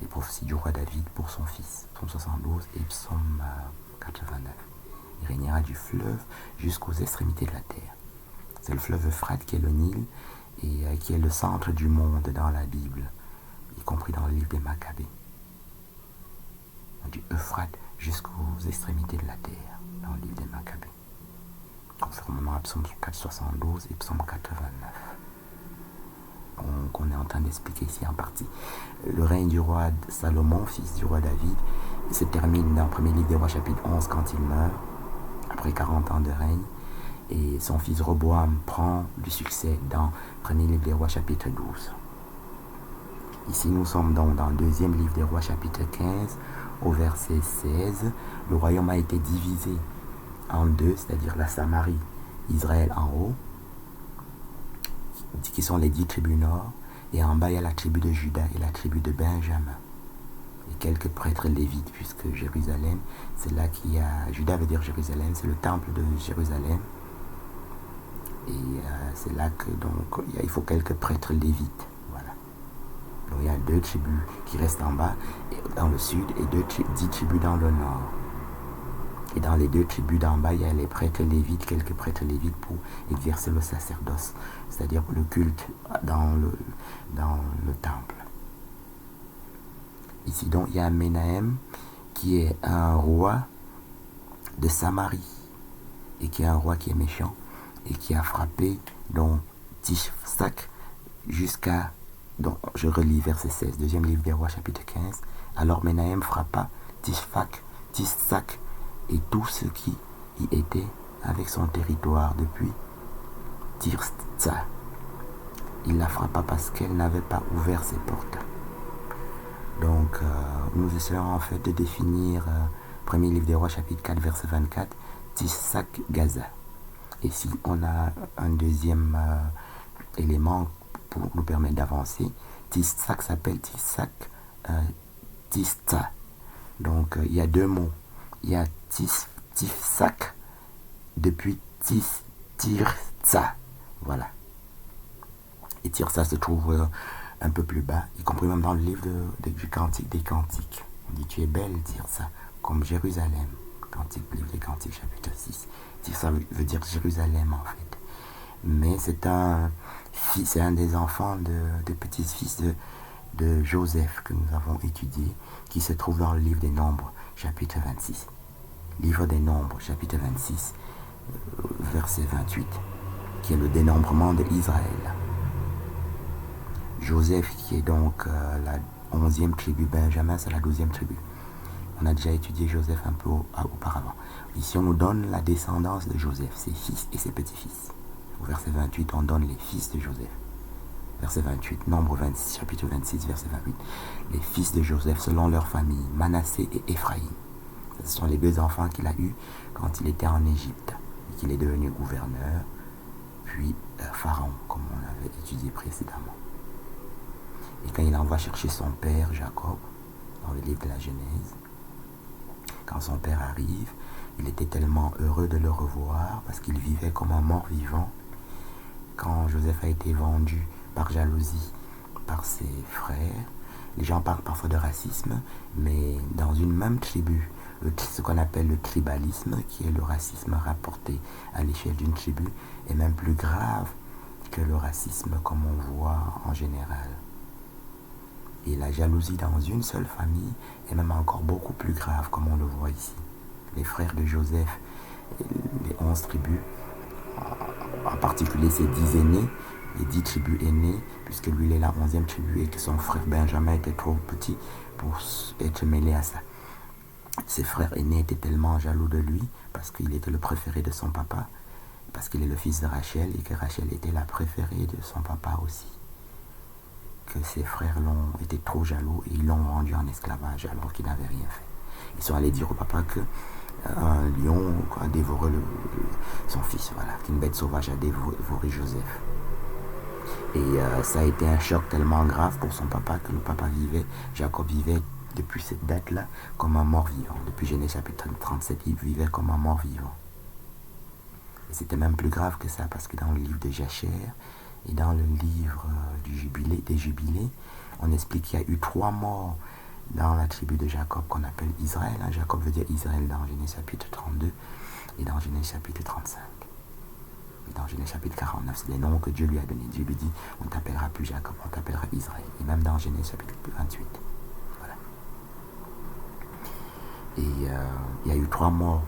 Les prophéties du roi David pour son fils, Psaume 72 et Psaume 89. Il régnera du fleuve jusqu'aux extrémités de la terre. C'est le fleuve Euphrate qui est le Nil et qui est le centre du monde dans la Bible, y compris dans le livre des Maccabées. Du Euphrate jusqu'aux extrémités de la terre, dans le livre des Maccabées. Conformément à Psaume 472 et Psaume 89. Qu'on est en train d'expliquer ici en partie. Le règne du roi Salomon, fils du roi David, se termine dans le premier livre des rois, chapitre 11, quand il meurt, après 40 ans de règne. Et son fils Roboam prend du succès dans le premier livre des rois, chapitre 12. Ici, nous sommes donc dans le deuxième livre des rois, chapitre 15, au verset 16. Le royaume a été divisé en deux, c'est-à-dire la Samarie, Israël en haut, qui sont les 10 tribus nord, et en bas il y a la tribu de Juda et la tribu de Benjamin. Et quelques prêtres lévites, puisque Jérusalem, c'est là qu'il y a... Juda veut dire Jérusalem, c'est le temple de Jérusalem. Et c'est là que donc il faut quelques prêtres lévites. Voilà. Donc il y a 2 tribus qui restent en bas, dans le sud, et 10 tribus dans le nord. Et dans les 2 tribus d'en bas, il y a les prêtres lévites, quelques prêtres lévites pour exercer le sacerdoce, c'est-à-dire le culte dans le temple. Ici donc, il y a Menahem qui est un roi de Samarie et qui est un roi qui est méchant et qui a frappé donc Tishsak jusqu'à... Donc, je relis verset 16, deuxième livre des rois, chapitre 15. Alors Menahem frappa Tishsak et tous ceux qui y étaient avec son territoire depuis Tirsa il la frappa parce qu'elle n'avait pas ouvert ses portes. Donc, nous essayons en fait de définir, premier livre des rois, chapitre 4, verset 24, Tisac Gaza. Et si on a un deuxième élément pour nous permettre d'avancer, Tisac s'appelle Tisac Tista. Donc, il y a deux mots. Il y a Tifsac depuis Tirsa. Voilà. Et Tirsa se trouve un peu plus bas, y compris même dans le livre du Cantique des Cantiques. On dit tu es belle, Tirsa, comme Jérusalem. Cantique, livre des Cantiques, chapitre 6. Tirsa veut dire Jérusalem en fait. Mais c'est un des enfants de petits-fils de Joseph que nous avons étudié, qui se trouve dans le livre des Nombres, chapitre 26. Livre des Nombres, chapitre 26, verset 28, qui est le dénombrement d'Israël. Joseph, qui est donc la 11e tribu, Benjamin, c'est la 12e tribu. On a déjà étudié Joseph un peu auparavant. Ici, on nous donne la descendance de Joseph, ses fils et ses petits-fils. Au verset 28, on donne les fils de Joseph. Verset 28, Nombre 26, chapitre 26, verset 28. Les fils de Joseph selon leur famille, Manassé et Éphraïm. Ce sont les deux enfants qu'il a eus quand il était en Égypte et qu'il est devenu gouverneur, puis pharaon, comme on avait étudié précédemment. Et quand il envoie chercher son père Jacob, dans le livre de la Genèse, quand son père arrive, il était tellement heureux de le revoir parce qu'il vivait comme un mort-vivant. Quand Joseph a été vendu par jalousie par ses frères, les gens parlent parfois de racisme, mais dans une même tribu, ce qu'on appelle le tribalisme, qui est le racisme rapporté à l'échelle d'une tribu, est même plus grave que le racisme comme on voit en général. Et la jalousie dans une seule famille est même encore beaucoup plus grave, comme on le voit ici. Les frères de Joseph, les 11 tribus, en particulier ses 10 aînés, les 10 tribus aînées, puisque lui il est la 11e tribu et que son frère Benjamin était trop petit pour être mêlé à ça. Ses frères aînés étaient tellement jaloux de lui, parce qu'il était le préféré de son papa, parce qu'il est le fils de Rachel, et que Rachel était la préférée de son papa aussi. Que ses frères l'ont été trop jaloux et ils l'ont vendu en esclavage alors qu'il n'avait rien fait. Ils sont allés dire au papa que un lion a dévoré son fils, voilà, qu'une bête sauvage a dévoré Joseph. Et ça a été un choc tellement grave pour son papa que le papa Jacob vivait depuis cette date-là comme un mort-vivant. Depuis Genèse chapitre 37, il vivait comme un mort-vivant. Et c'était même plus grave que ça parce que dans le livre de Jachère, et dans le livre des Jubilés, on explique qu'il y a eu 3 morts dans la tribu de Jacob qu'on appelle Israël. Jacob veut dire Israël dans Genèse chapitre 32 et dans Genèse chapitre 35. Et dans Genèse chapitre 49, c'est les noms que Dieu lui a donnés. Dieu lui dit, on ne t'appellera plus Jacob, on t'appellera Israël. Et même dans Genèse chapitre 28. Voilà. Et il y a eu 3 morts.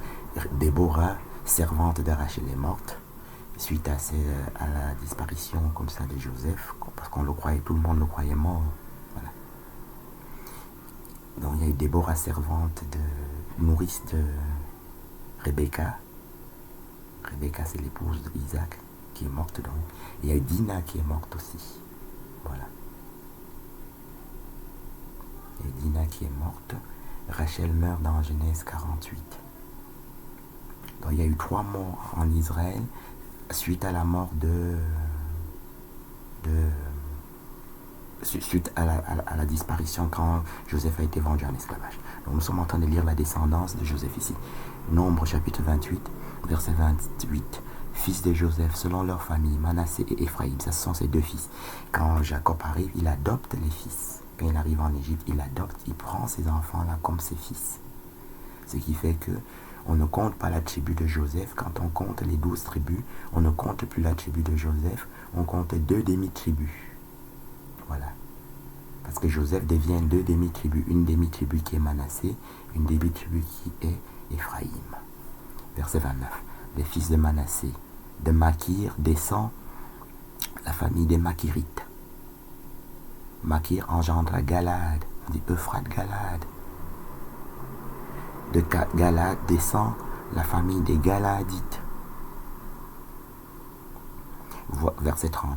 Déborah, servante de Rachel, est morte suite à la disparition comme ça de Joseph, parce qu'on le croyait, tout le monde le croyait mort. Voilà. Donc il y a eu Déborah, servante nourrice de Rebecca. Rebecca, c'est l'épouse d'Isaac qui est morte donc. Et il y a eu Dina qui est morte aussi. Voilà. Il y a eu Dina qui est morte. Rachel meurt dans Genèse 48. Donc il y a eu 3 morts en Israël suite à la mort suite à la disparition quand Joseph a été vendu en esclavage. Donc nous sommes en train de lire la descendance de Joseph ici. Nombre chapitre 28, verset 28. Fils de Joseph selon leur famille, Manassé et Éphraïm, ça ce sont ses 2 fils. Quand Jacob arrive, il adopte les fils. Quand il arrive en Égypte, il adopte, il prend ces enfants-là comme ses fils. Ce qui fait que on ne compte pas la tribu de Joseph. Quand on compte les 12 tribus, on ne compte plus la tribu de Joseph, on compte 2 demi-tribus. Voilà. Parce que Joseph devient 2 demi-tribus. Une demi-tribu qui est Manassé, une demi-tribu qui est Éphraïm. Verset 29. Les fils de Manassé, de Makir descend la famille des Makirites. Makir engendre Galad, on dit Euphrate Galad. De Galad descend la famille des Galadites. Verset 30.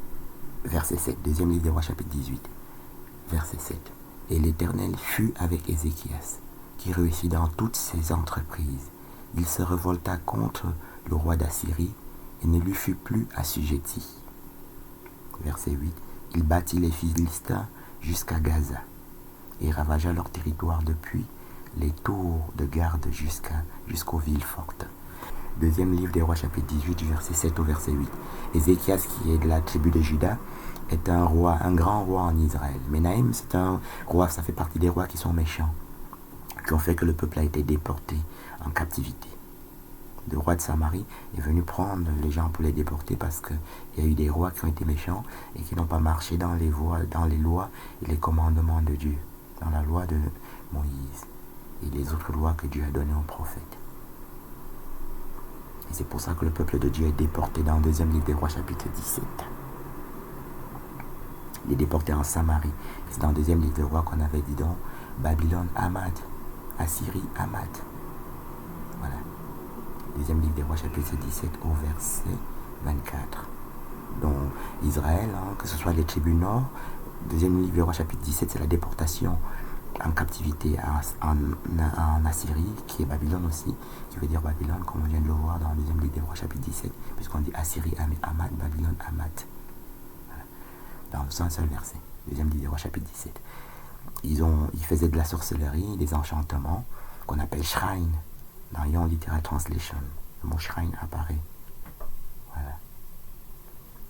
verset 7, deuxième livre des rois, chapitre 18, verset 7. Et l'Éternel fut avec Ézéchias, qui réussit dans toutes ses entreprises. Il se révolta contre le roi d'Assyrie et ne lui fut plus assujetti. Verset 8. Il battit les Philistins jusqu'à Gaza et ravagea leur territoire depuis les tours de garde jusqu'aux villes fortes. Deuxième livre des rois, chapitre 18, verset 7 au verset 8. Ézéchias, qui est de la tribu de Juda, est un roi, un grand roi en Israël. Menahem, c'est un roi, ça fait partie des rois qui sont méchants, qui ont fait que le peuple a été déporté en captivité. Le roi de Samarie est venu prendre les gens pour les déporter parce qu'il y a eu des rois qui ont été méchants et qui n'ont pas marché dans les lois et les commandements de Dieu, dans la loi de Moïse et les autres lois que Dieu a données aux prophètes. Et c'est pour ça que le peuple de Dieu est déporté dans le deuxième livre des rois, chapitre 17. Il est déporté en Samarie. C'est dans le deuxième livre des rois qu'on avait dit donc Babylone, Hamad, Assyrie, Hamad. Voilà. Deuxième livre des rois, chapitre 17 au verset 24. Donc Israël, que ce soit les tribus nord, deuxième livre des rois, chapitre 17, c'est la déportation en captivité en Assyrie, qui est Babylone aussi, qui veut dire Babylone, comme on vient de le voir dans le deuxième livre des rois, chapitre 17, puisqu'on dit Assyrie, Hamad, Babylone, Hamad. Voilà. Dans un seul verset, deuxième livre des rois, chapitre 17. Ils faisaient de la sorcellerie, des enchantements, qu'on appelle shrine. Dans Young Literal Translation, le mot shrine apparaît. Voilà.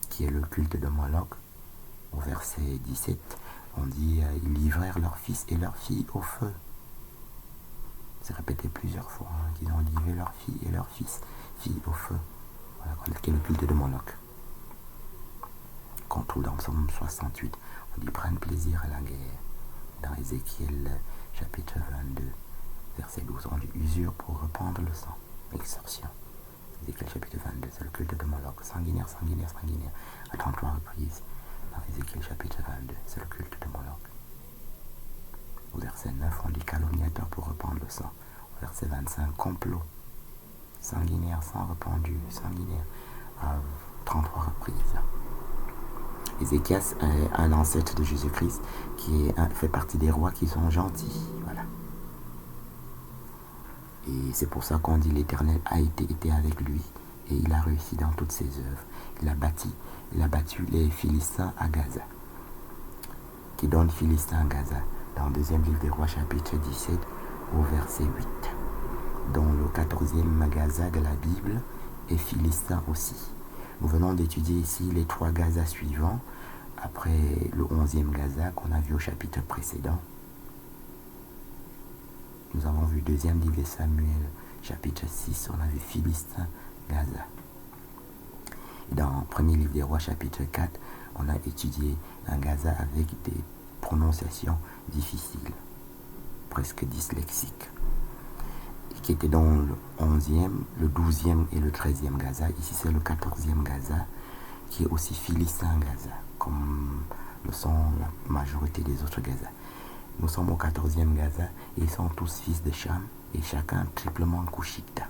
Qui est le culte de Moloch. Au verset 17, on dit ils livrèrent leurs fils et leurs filles au feu. C'est répété plusieurs fois, qu'ils ont livré leurs filles et leurs filles au feu. Voilà, qui est le culte de Moloch. Qu'on trouve dans Psaume 68. On dit prennent plaisir à la guerre. Dans Ézéchiel chapitre 22. Verset 12, on dit usure pour reprendre le sang. Extorsion. Ézéchiel chapitre 22, c'est le culte de Moloch. Sanguinaire, sanguinaire, sanguinaire. À 33 reprises. Dans Ézéchiel chapitre 22, c'est le culte de Moloch. Au verset 9, on dit calomniateur pour reprendre le sang. Au verset 25, complot. Sanguinaire, sang répandu, sanguinaire. À 33 reprises. Ézéchias est un ancêtre de Jésus-Christ qui fait partie des rois qui sont gentils. Voilà. Et c'est pour ça qu'on dit l'Éternel a été avec lui et il a réussi dans toutes ses œuvres. Il a battu les Philistins à Gaza. Qui donne Philistins à Gaza dans le deuxième livre des rois, chapitre 17 au verset 8. Dont le 14e Gaza de la Bible est Philistin aussi. Nous venons d'étudier ici les 3 Gazas suivants après le 11e Gaza qu'on a vu au chapitre précédent. Nous avons vu deuxième livre de Samuel, chapitre 6, on a vu Philistin, Gaza. Et dans premier livre des rois, chapitre 4, on a étudié un Gaza avec des prononciations difficiles, presque dyslexiques, qui était dans le 11e, le 12e et le 13e Gaza. Ici, c'est le 14e Gaza, qui est aussi Philistin Gaza, comme le sont la majorité des autres Gaza. Nous sommes au 14e Gaza et ils sont tous fils de Cham et chacun triplement Cushita.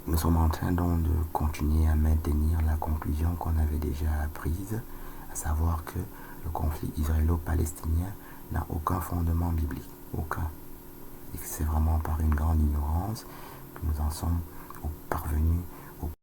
Nous sommes en train donc de continuer à maintenir la conclusion qu'on avait déjà prise, à savoir que le conflit israélo-palestinien n'a aucun fondement biblique, aucun. Et que c'est vraiment par une grande ignorance que nous en sommes parvenus